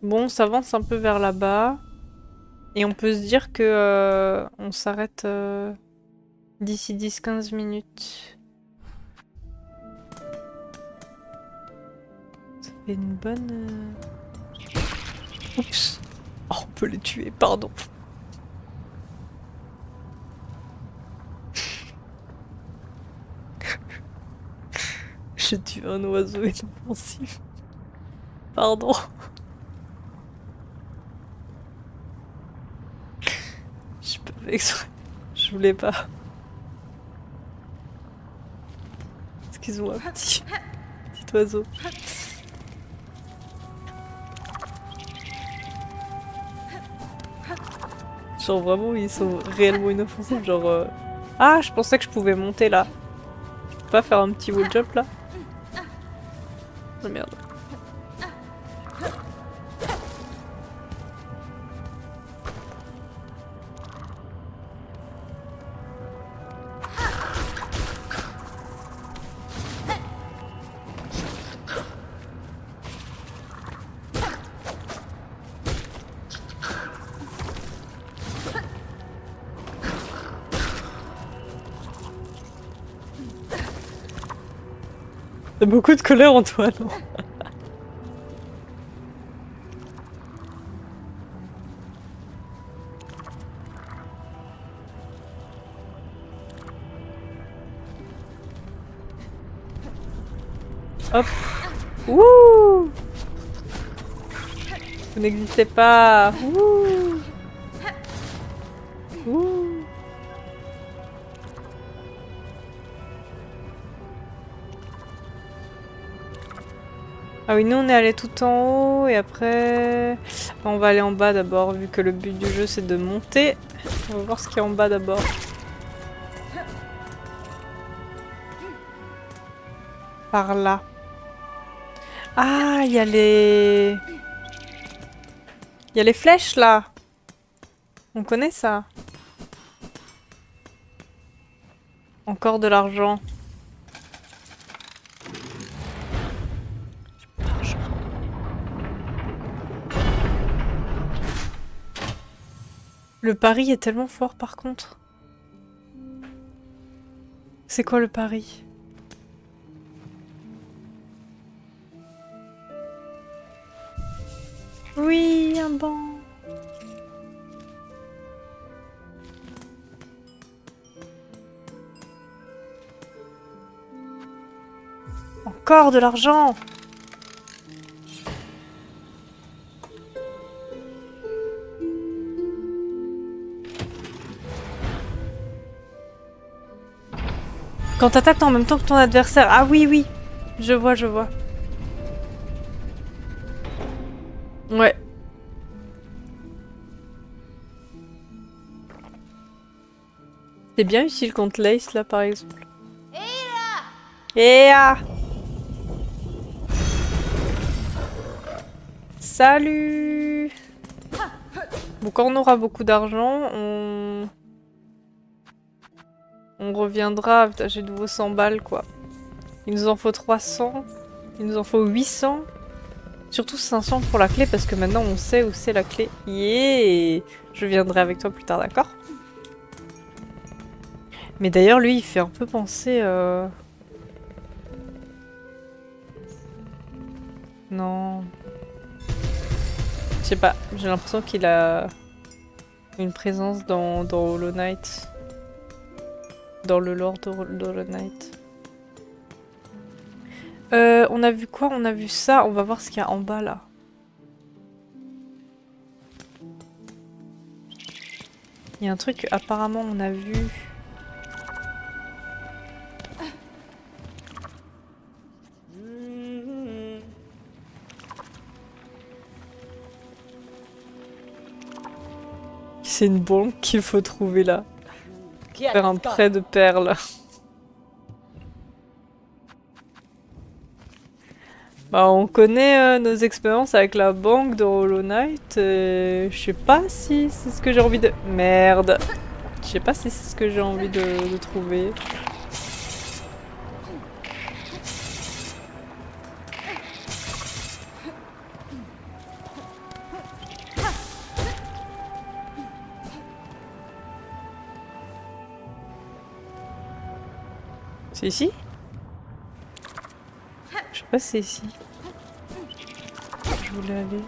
Bon, ça avance un peu vers là-bas. Et on peut se dire que on s'arrête d'ici 10-15 minutes. Ça fait une bonne... Oups. Oh, on peut les tuer, pardon. Je tue un oiseau inoffensif. Pardon. Je peux pas exprès. Je voulais pas. Excuse-moi, petit oiseau. Genre vraiment, ils sont réellement inoffensifs. Genre... Ah, je pensais que je pouvais monter là. Je peux pas faire un petit wall jump là? Oh merde. T'as beaucoup de colère en toi, non? Hop. Wouh! Vous n'existez pas. Wouh! Wouh! Ah oui, nous on est allé tout en haut et après... On va aller en bas d'abord, vu que le but du jeu c'est de monter. On va voir ce qu'il y a en bas d'abord. Par là. Ah, il y a les... Il y a les flèches là. On connaît ça. Encore de l'argent. Le pari est tellement fort par contre. C'est quoi le pari? Oui, un banc. Encore de l'argent. Quand t'attaques en même temps que ton adversaire. Ah oui, oui. Je vois, je vois. Ouais. C'est bien utile contre Lace là par exemple. Et salut. Bon, quand on aura beaucoup d'argent, on reviendra. Putain, j'ai de nouveau 100 balles, quoi. Il nous en faut 300. Il nous en faut 800. Surtout 500 pour la clé, parce que maintenant on sait où c'est la clé. Yeah. Je viendrai avec toi plus tard, d'accord? Mais d'ailleurs, lui, il fait un peu penser... Non... Je sais pas, j'ai l'impression qu'il a une présence dans Hollow Knight. Dans le lore d'Hollow Knight. On a vu quoi? On a vu ça. On va voir ce qu'il y a en bas, là. Il y a un truc apparemment on a vu... C'est une banque qu'il faut trouver là. Faire un prêt de perles. Bah, on connaît nos expériences avec la banque de Hollow Knight. Je sais pas si c'est ce que j'ai envie de... Merde. Je sais pas si c'est ce que j'ai envie de trouver. C'est ici? Je sais pas si c'est ici. Je voulais aller.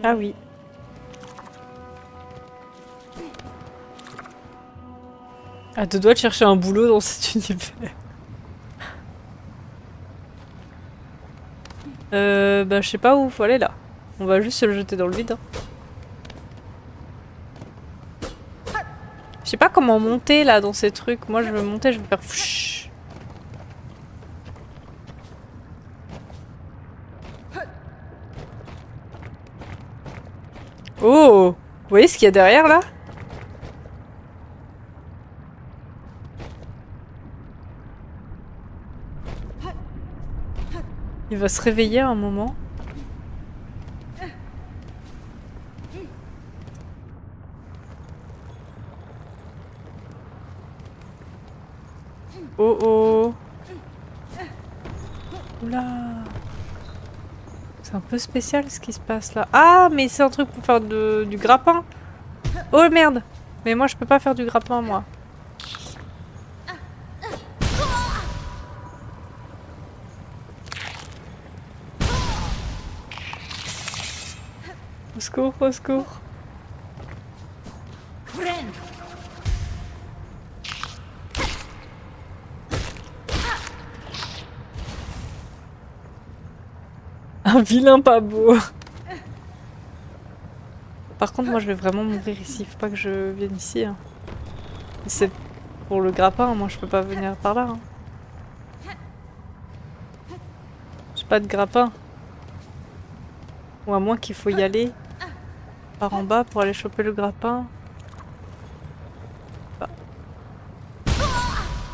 Ah oui. Ah, tu dois chercher un boulot dans cet univers. Bah je sais pas où faut aller là. On va juste se le jeter dans le vide. Hein. Je sais pas comment monter là dans ces trucs. Moi je veux monter, je veux faire fouch. Oh! Vous voyez ce qu'il y a derrière là? Il va se réveiller à un moment. Oh oh! Oula! C'est un peu spécial ce qui se passe là. Ah, mais c'est un truc pour faire du grappin! Oh merde! Mais moi je peux pas faire du grappin moi. Au secours, au secours! Un vilain pas beau. Par contre, moi je vais vraiment mourir ici. Faut pas que je vienne ici. Hein. C'est pour le grappin, moi je peux pas venir par là. Hein. J'ai pas de grappin. Ou à moins qu'il faut y aller par en bas pour aller choper le grappin.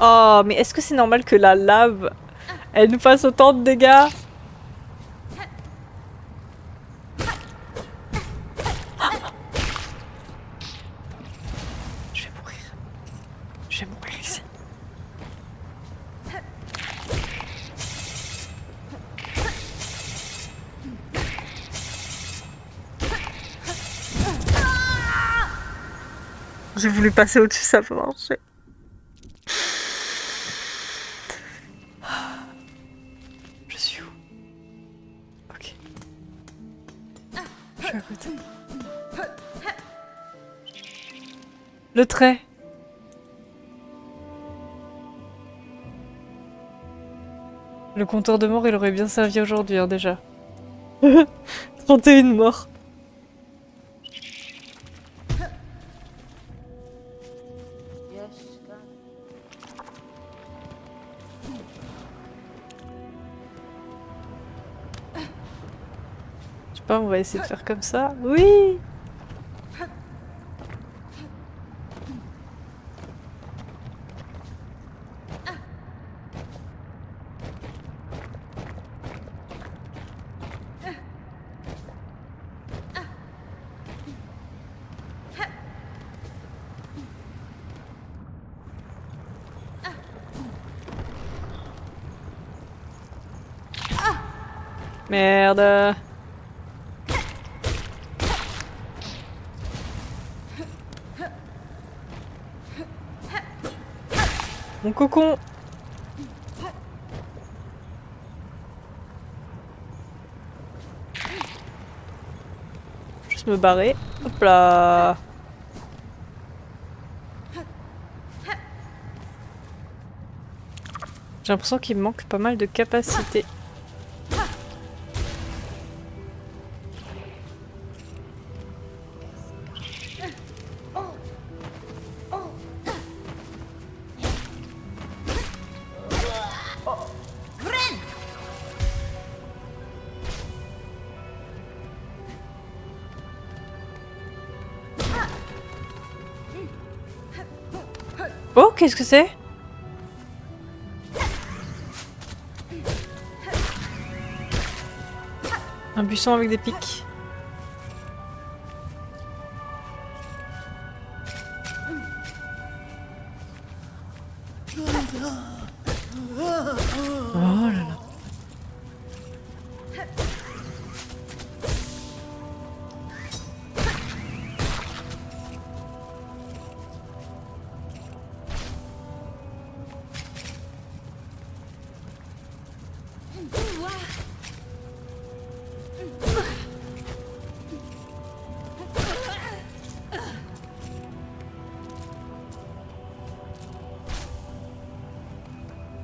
Oh, mais est-ce que c'est normal que la lave, elle nous fasse autant de dégâts? Je vais mourir. Je vais mourir ici. J'ai voulu passer au-dessus, ça peut marcher. Je suis où? Ok. Je suis à côté. Le trait. Le compteur de mort, il aurait bien servi aujourd'hui, hein, déjà. 31 morts. Je sais pas, on va essayer de faire comme ça. Oui! Merde. Mon cocon. Juste me barrer. Hop là. J'ai l'impression qu'il me manque pas mal de capacités. Oh, qu'est-ce que c'est? Un buisson avec des pics. Oh là là.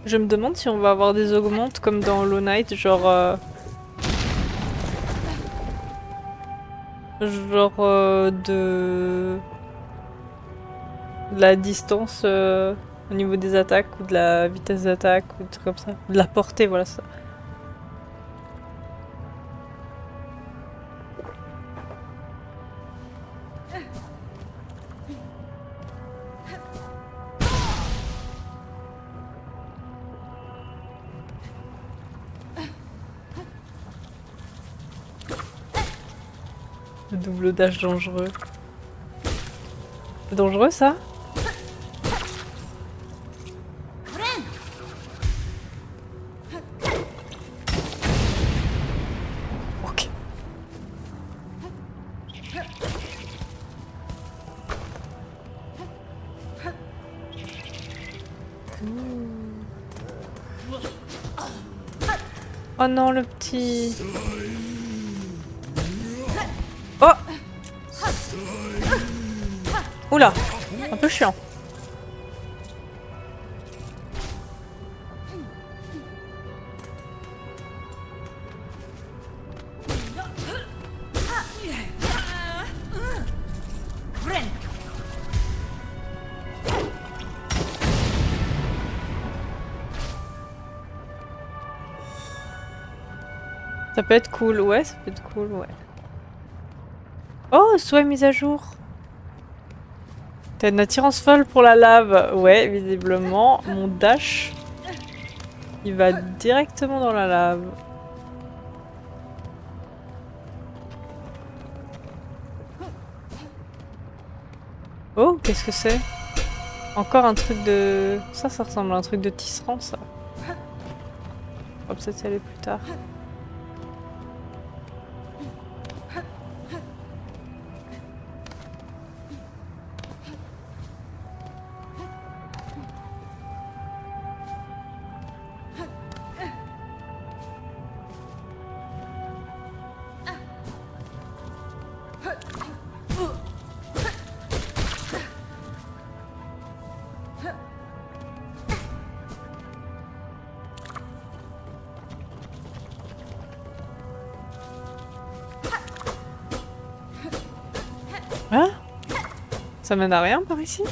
Je me demande si on va avoir des augmentes comme dans Hollow Knight, genre de la distance au niveau des attaques ou de la vitesse d'attaque ou des trucs comme ça. De la portée, voilà ça. Le double dash dangereux. C'est dangereux ça? Ok. Oh non, le petit... Oh! Oula! Un peu chiant. Ça peut être cool, ouais, ça peut être cool, ouais. Oh, souhait mise à jour. T'as une attirance folle pour la lave. Ouais, visiblement, mon dash, il va directement dans la lave. Oh, qu'est-ce que c'est? Encore un truc de... Ça ressemble à un truc de tisserand, ça. On va peut-être y aller plus tard. Hein? Ça mène à rien par ici?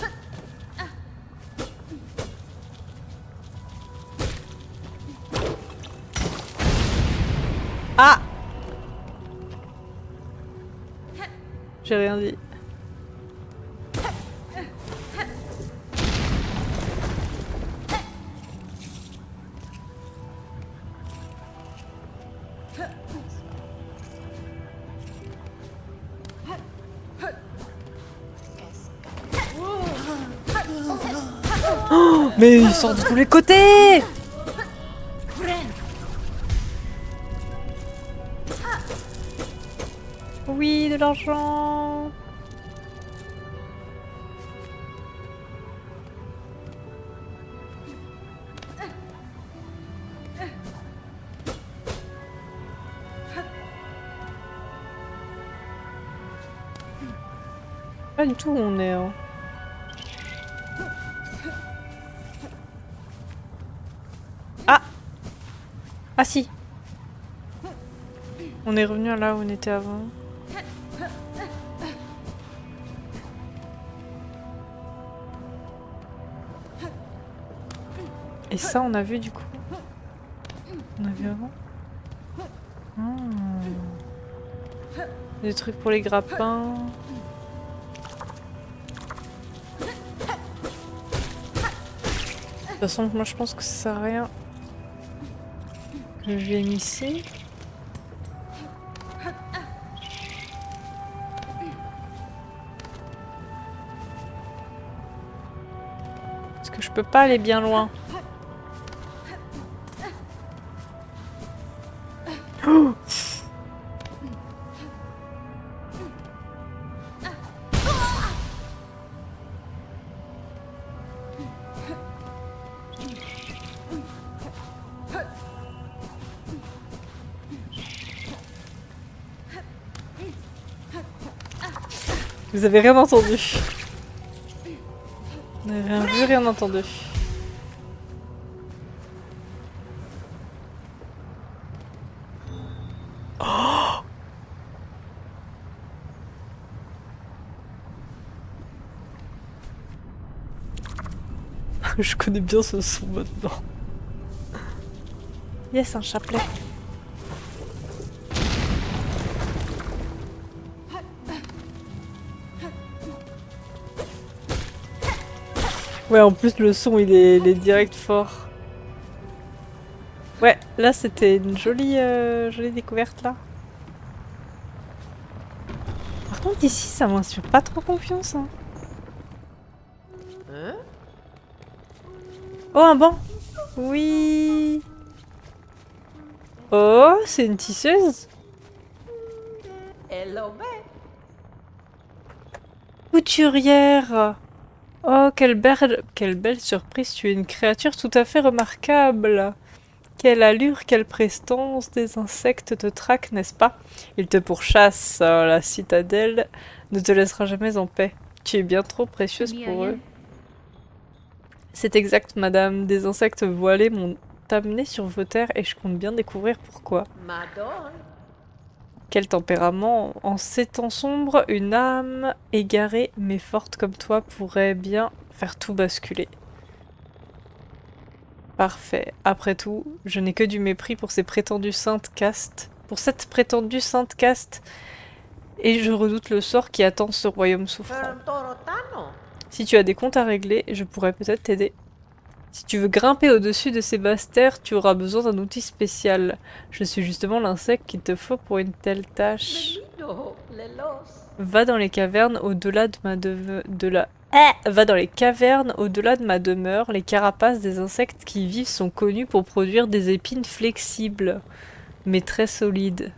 Ah! J'ai rien dit. Oh, mais ils sortent de tous les côtés! oui, de l'argent. Pas du tout où on est. Hein. Ah! Ah si! On est revenu à là où on était avant. Et ça, on a vu du coup. On a vu avant. Ah. Des trucs pour les grappins. De toute façon, moi je pense que ça sert à rien que je vienne ici. Parce que je peux pas aller bien loin. Oh! Vous avez rien entendu. Vous n'avez rien vu, rien entendu. Oh! Je connais bien ce son maintenant. Yes, un chapelet. Ouais, en plus le son il est direct fort. Ouais, là c'était une jolie, jolie découverte là. Par contre ici ça m'inspire pas trop confiance. Hein. Oh un banc! Oui! Oh, c'est une tisseuse? Couturière! Oh, quelle belle surprise, tu es une créature tout à fait remarquable. Quelle allure, quelle prestance, des insectes te traquent, n'est-ce pas? Ils te pourchassent, la citadelle ne te laissera jamais en paix. Tu es bien trop précieuse pour eux. C'est exact, madame, des insectes voilés m'ont amené sur vos terres et je compte bien découvrir pourquoi. Quel tempérament! En ces temps sombres, une âme égarée mais forte comme toi pourrait bien faire tout basculer. Parfait. Après tout, je n'ai que du mépris pour ces prétendues saintes castes. Pour cette prétendue sainte caste. Et je redoute le sort qui attend ce royaume souffrant. Si tu as des comptes à régler, je pourrais peut-être t'aider. Si tu veux grimper au-dessus de ces basses terres, tu auras besoin d'un outil spécial. Je suis justement l'insecte qu'il te faut pour une telle tâche. Va dans les cavernes au-delà de Va dans les cavernes au-delà de ma demeure. Les carapaces des insectes qui y vivent sont connues pour produire des épines flexibles, mais très solides.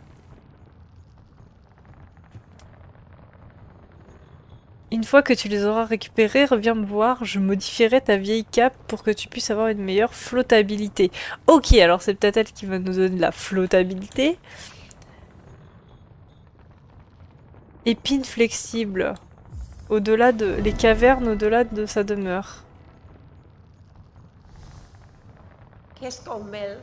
Une fois que tu les auras récupérées, reviens me voir, je modifierai ta vieille cape pour que tu puisses avoir une meilleure flottabilité. Ok, alors c'est peut-être elle qui va nous donner de la flottabilité. Épines flexibles. Au-delà de... Les cavernes au-delà de sa demeure. Qu'est-ce qu'on mêle?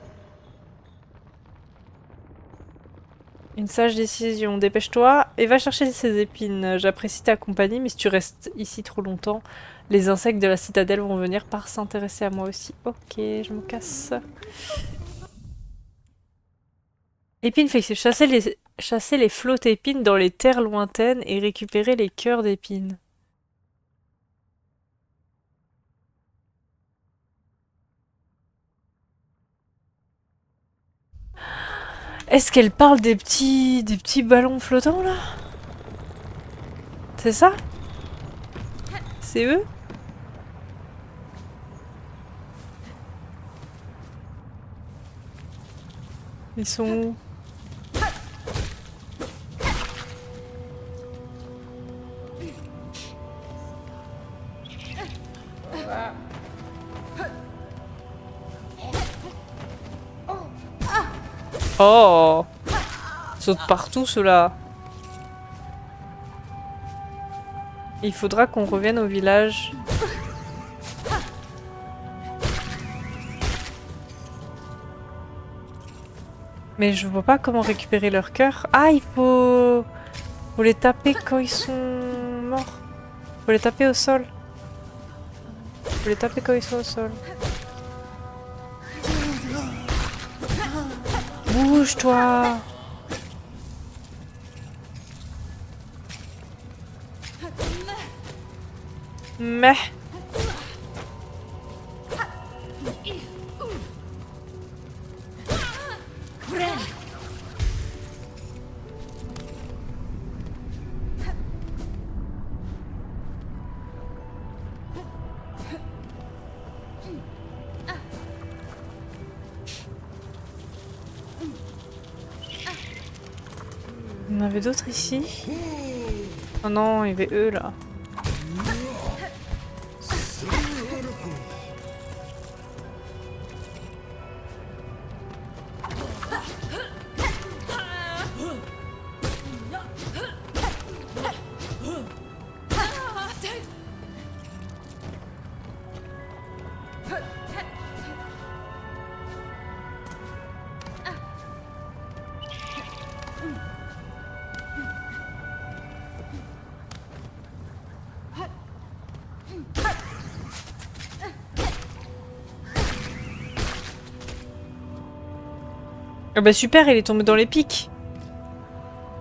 Une sage décision. Dépêche-toi et va chercher ces épines. J'apprécie ta compagnie, mais si tu restes ici trop longtemps, les insectes de la citadelle vont venir par s'intéresser à moi aussi. Ok, je me casse. Épines flexibles. Chasser les flottes épines dans les terres lointaines et récupérer les cœurs d'épines. Est-ce qu'elle parle des petits ballons flottants là? C'est ça? C'est eux? Ils sont où? Oh! Saute partout, ceux-là. Il faudra qu'on revienne au village. Mais je vois pas comment récupérer leur cœur. Ah, il faut les taper quand ils sont morts. Faut les taper au sol. Faut les taper quand ils sont au sol. Bouge-toi! Mais... Il y en avait d'autres ici? Oh non, il y avait eux là. Ah bah super, il est tombé dans les pics.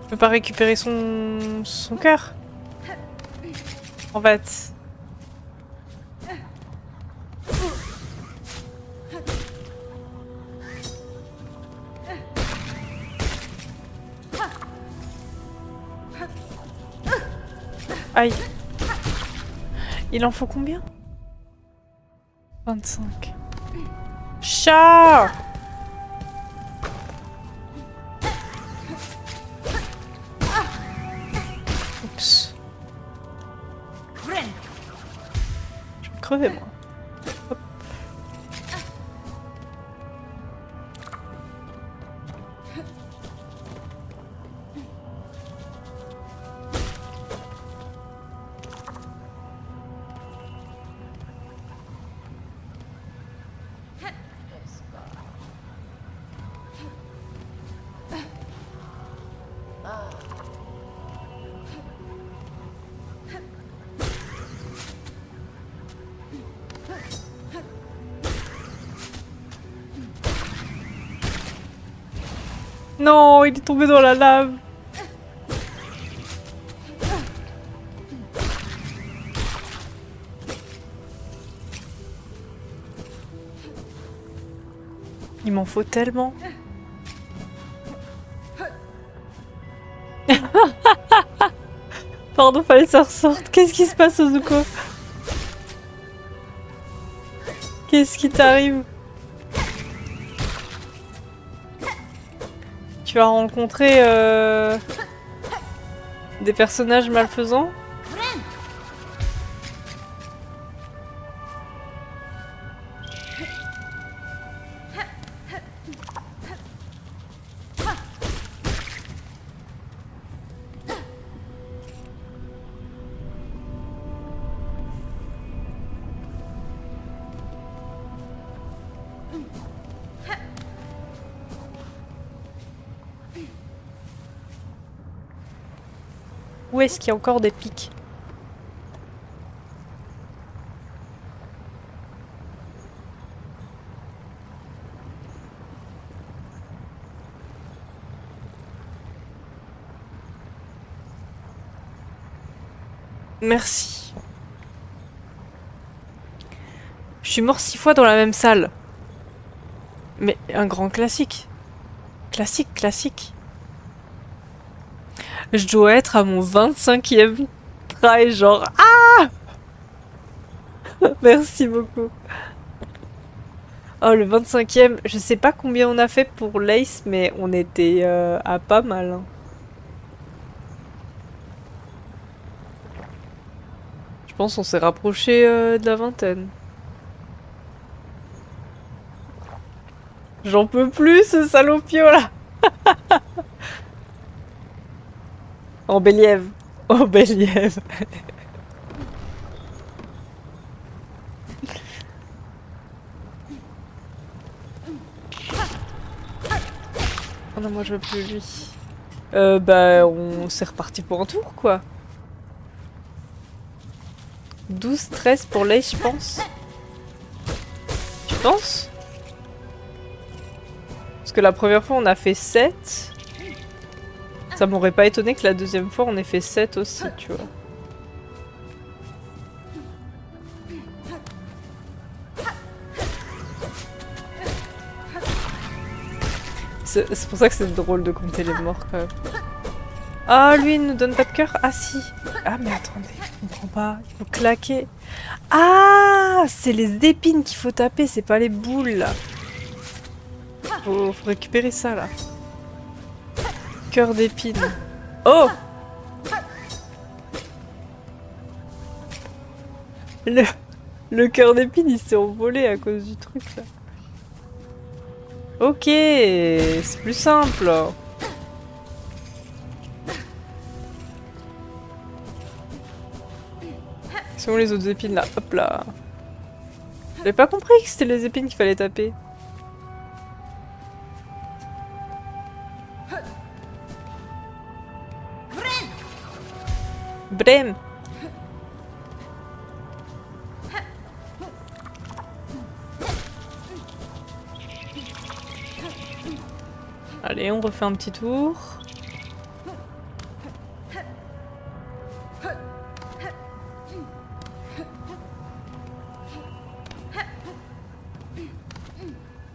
Je peux pas récupérer son cœur. En fait. Aïe. Il en faut combien? 25. Chat! Oups. Je vais crever moi. Hop. Non, il est tombé dans la lave. Il m'en faut tellement. Pardon, fallait que ça ressorte. Qu'est-ce qui se passe, Ozuko? Qu'est-ce qui t'arrive? Tu as rencontré des personnages malfaisants? Où est-ce qu'il y a encore des pics? Merci. Je suis mort 6 fois dans la même salle. Mais un grand classique. Classique, classique. Je dois être à mon 25e try, genre... Ah! Merci beaucoup. Oh, le 25e, je sais pas combien on a fait pour l'Ace, mais on était à pas mal. Hein. Je pense qu'on s'est rapproché de la vingtaine. J'en peux plus, ce salopio là! En Béliève. En Béliève. Oh non, moi je veux plus lui. Bah, on s'est reparti pour un tour, quoi. 12-13 pour Lace, je pense. Tu penses? Parce que la première fois, on a fait 7. Ça m'aurait pas étonné que la deuxième fois, on ait fait 7 aussi, tu vois. C'est pour ça que c'est drôle de compter les morts, quand même. Ah, lui, il nous donne pas de cœur? Ah, si. Ah, mais attendez, je comprends pas. Il faut claquer. Ah, c'est les épines qu'il faut taper, c'est pas les boules, là. Faut récupérer ça, là. Cœur d'épine. Oh! Le cœur d'épine, il s'est envolé à cause du truc, là. Ok, c'est plus simple. Sont les autres épines là? Hop là. J'avais pas compris que c'était les épines qu'il fallait taper. Brem. Allez, on refait un petit tour.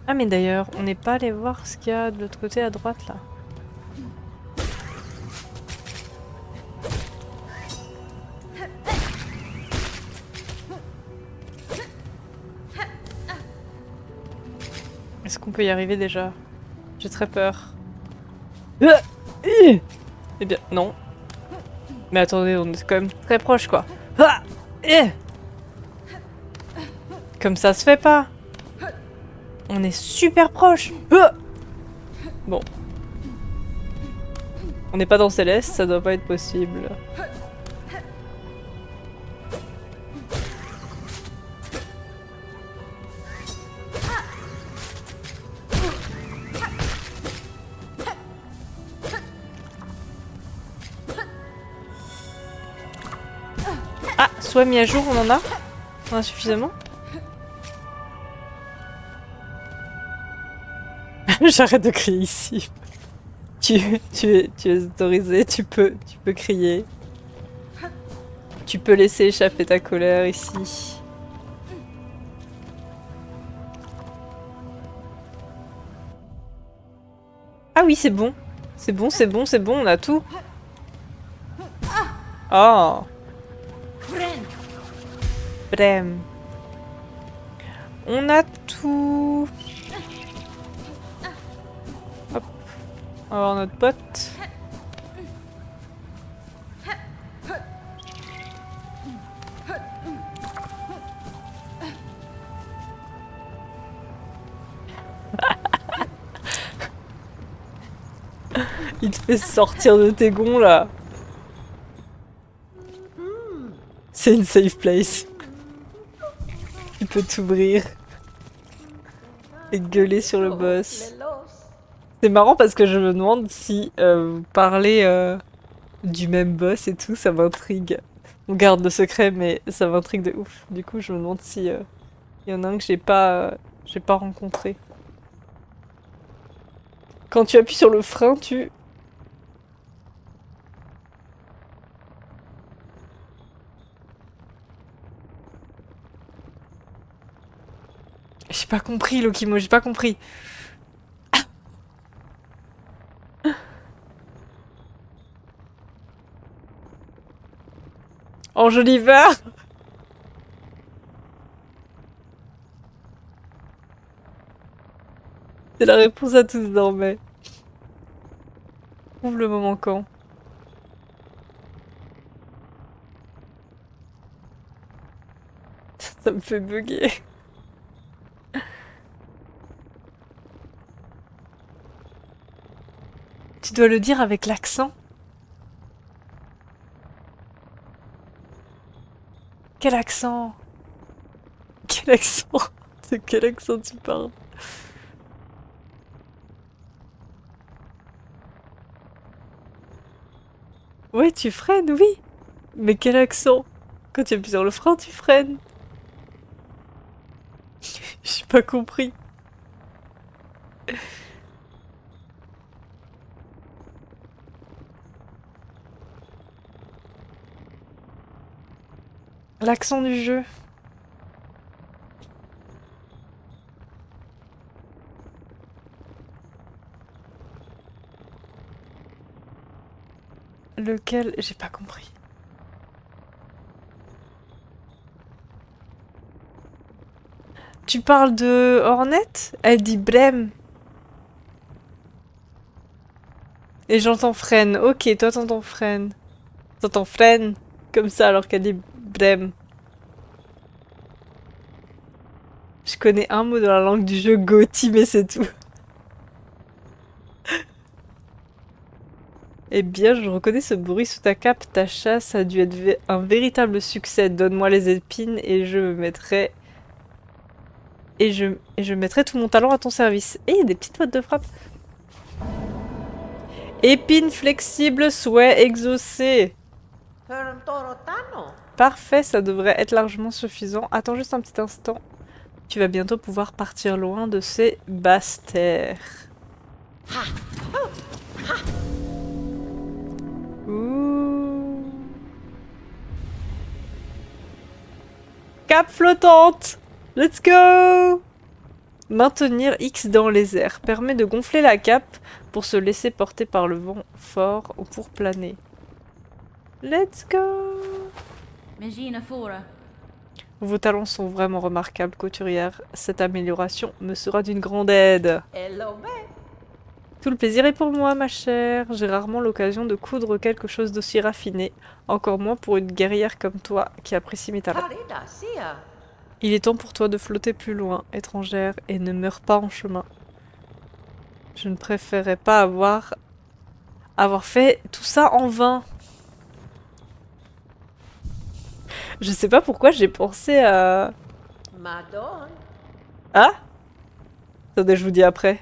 Ah mais d'ailleurs, on n'est pas allé voir ce qu'il y a de l'autre côté à droite là. Est-ce qu'on peut y arriver déjà? J'ai très peur. Eh bien, non. Mais attendez, on est quand même très proche quoi. Comme ça se fait pas. On est super proche. Bon. On n'est pas dans Céleste, ça doit pas être possible. Ah, soit mis à jour, on en a? On en a suffisamment? J'arrête de crier ici. Tu es autorisé, tu peux crier. Tu peux laisser échapper ta colère ici. Ah oui, c'est bon. C'est bon, c'est bon, c'est bon, on a tout. Oh. Brem. On a tout. Hop. On va voir notre pote. Il te fait sortir de tes gonds là. C'est une safe place. Tu peux t'ouvrir et gueuler sur le boss. C'est marrant parce que je me demande si vous parlez du même boss et tout, ça m'intrigue. On garde le secret, mais ça m'intrigue de ouf. Du coup, je me demande si y en a un que j'ai pas rencontré. Quand tu appuies sur le frein, tu... J'ai pas compris, Lokimo, j'ai pas compris. Enjoliver! C'est la réponse à tous désormais. Trouve le moment quand. Ça me fait bugger. Tu dois le dire avec l'accent. Quel accent? Quel accent? De quel accent tu parles? Ouais, tu freines, oui. Mais quel accent? Quand tu appuies sur le frein, tu freines. J'ai pas compris. L'accent du jeu. Lequel? J'ai pas compris. Tu parles de Hornet? Elle dit Brem. Et j'entends freine. Ok, toi t'entends freine. T'entends freine comme ça alors qu'elle dit Brem. Je connais un mot dans la langue du jeu Gotti, mais c'est tout. Eh bien, je reconnais ce bruit sous ta cape. Ta chasse a dû être un véritable succès. Donne-moi les épines et je me mettrai... Et je mettrai tout mon talent à ton service. Et il y a des petites boîtes de frappe. Épines flexibles, souhait exaucé. Parfait, ça devrait être largement suffisant. Attends juste un petit instant. Tu vas bientôt pouvoir partir loin de ces basses terres. Ouh. Cape flottante! Let's go! Maintenir X dans les airs permet de gonfler la cape pour se laisser porter par le vent fort ou pour planer. Let's go! Vos talents sont vraiment remarquables, couturière. Cette amélioration me sera d'une grande aide. Tout le plaisir est pour moi, ma chère. J'ai rarement l'occasion de coudre quelque chose d'aussi raffiné, encore moins pour une guerrière comme toi qui apprécie mes talents. Il est temps pour toi de flotter plus loin, étrangère, et ne meurs pas en chemin. Je ne préférerais pas avoir fait tout ça en vain. Je sais pas pourquoi j'ai pensé à... Ah? Attendez, je vous dis après.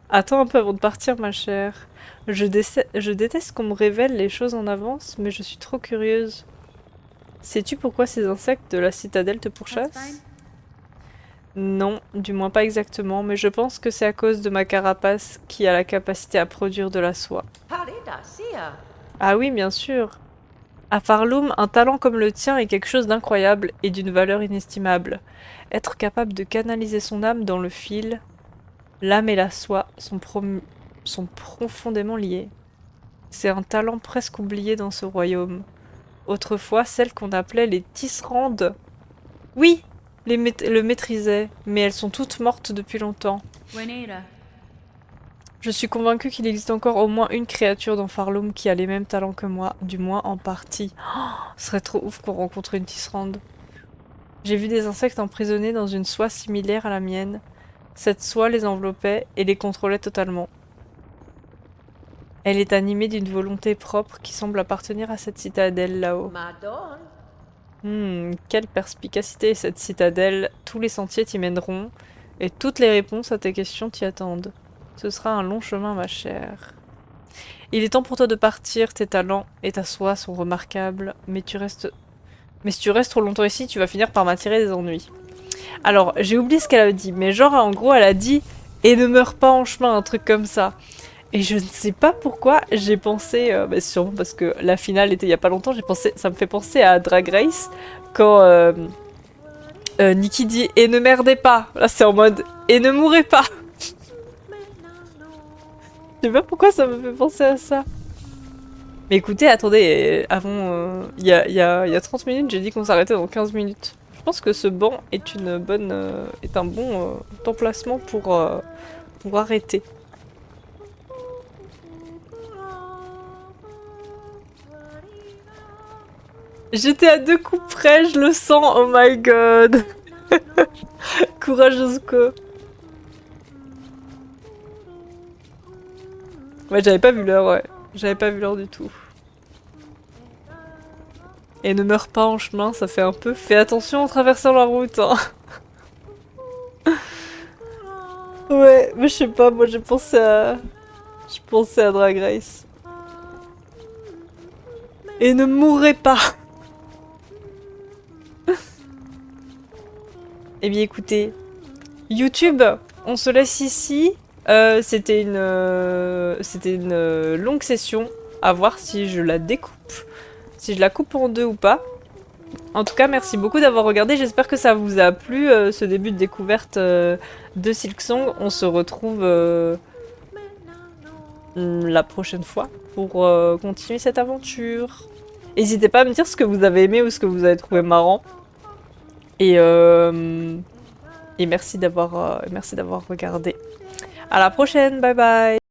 Attends un peu avant de partir, ma chère. Je déteste qu'on me révèle les choses en avance, mais je suis trop curieuse. Sais-tu pourquoi ces insectes de la citadelle te pourchassent? Non, du moins pas exactement, mais je pense que c'est à cause de ma carapace qui a la capacité à produire de la soie. Ah oui, bien sûr. À Farloum, un talent comme le tien est quelque chose d'incroyable et d'une valeur inestimable. Être capable de canaliser son âme dans le fil, l'âme et la soie sont profondément liées. C'est un talent presque oublié dans ce royaume. Autrefois, celles qu'on appelait les tisserandes. Oui, le maîtrisaient, mais elles sont toutes mortes depuis longtemps. Je suis convaincue qu'il existe encore au moins une créature dans Farloum qui a les mêmes talents que moi, du moins en partie. Oh, ce serait trop ouf qu'on rencontre une tisserande. J'ai vu des insectes emprisonnés dans une soie similaire à la mienne. Cette soie les enveloppait et les contrôlait totalement. Elle est animée d'une volonté propre qui semble appartenir à cette citadelle là-haut. Quelle perspicacité cette citadelle. Tous les sentiers t'y mèneront et toutes les réponses à tes questions t'y attendent. Ce sera un long chemin, ma chère. Il est temps pour toi de partir, tes talents et ta soie sont remarquables, mais si tu restes trop longtemps ici, tu vas finir par m'attirer des ennuis. Alors, j'ai oublié ce qu'elle a dit, mais genre, en gros, elle a dit « Et ne meurs pas en chemin », un truc comme ça. Et je ne sais pas pourquoi j'ai pensé, sûrement parce que la finale était il y a pas longtemps, ça me fait penser à Drag Race, quand Nikki dit « Et ne merdez pas ». Là, c'est en mode « Et ne mourrez pas ». Je sais pas pourquoi ça me fait penser à ça. Mais écoutez, attendez, avant, il y a 30 minutes, j'ai dit qu'on s'arrêtait dans 15 minutes. Je pense que ce banc est est un bon emplacement pour arrêter. J'étais à 2 coups près, je le sens, oh my god. Courage Zuko. Ouais, j'avais pas vu l'heure, ouais. J'avais pas vu l'heure du tout. Et ne meurs pas en chemin, ça fait un peu. Fais attention en traversant la route, hein. Ouais, mais je sais pas, moi j'ai pensé à... Je pensais à Drag Race. Et ne mourrez pas. Eh bien écoutez, YouTube, on se laisse ici. C'était une longue session. À voir si je la découpe. Si je la coupe en deux ou pas. En tout cas, merci beaucoup d'avoir regardé. J'espère que ça vous a plu, ce début de découverte de Silksong. On se retrouve la prochaine fois pour continuer cette aventure. N'hésitez pas à me dire ce que vous avez aimé ou ce que vous avez trouvé marrant. Et, euh, et merci d'avoir regardé. À la prochaine, bye bye!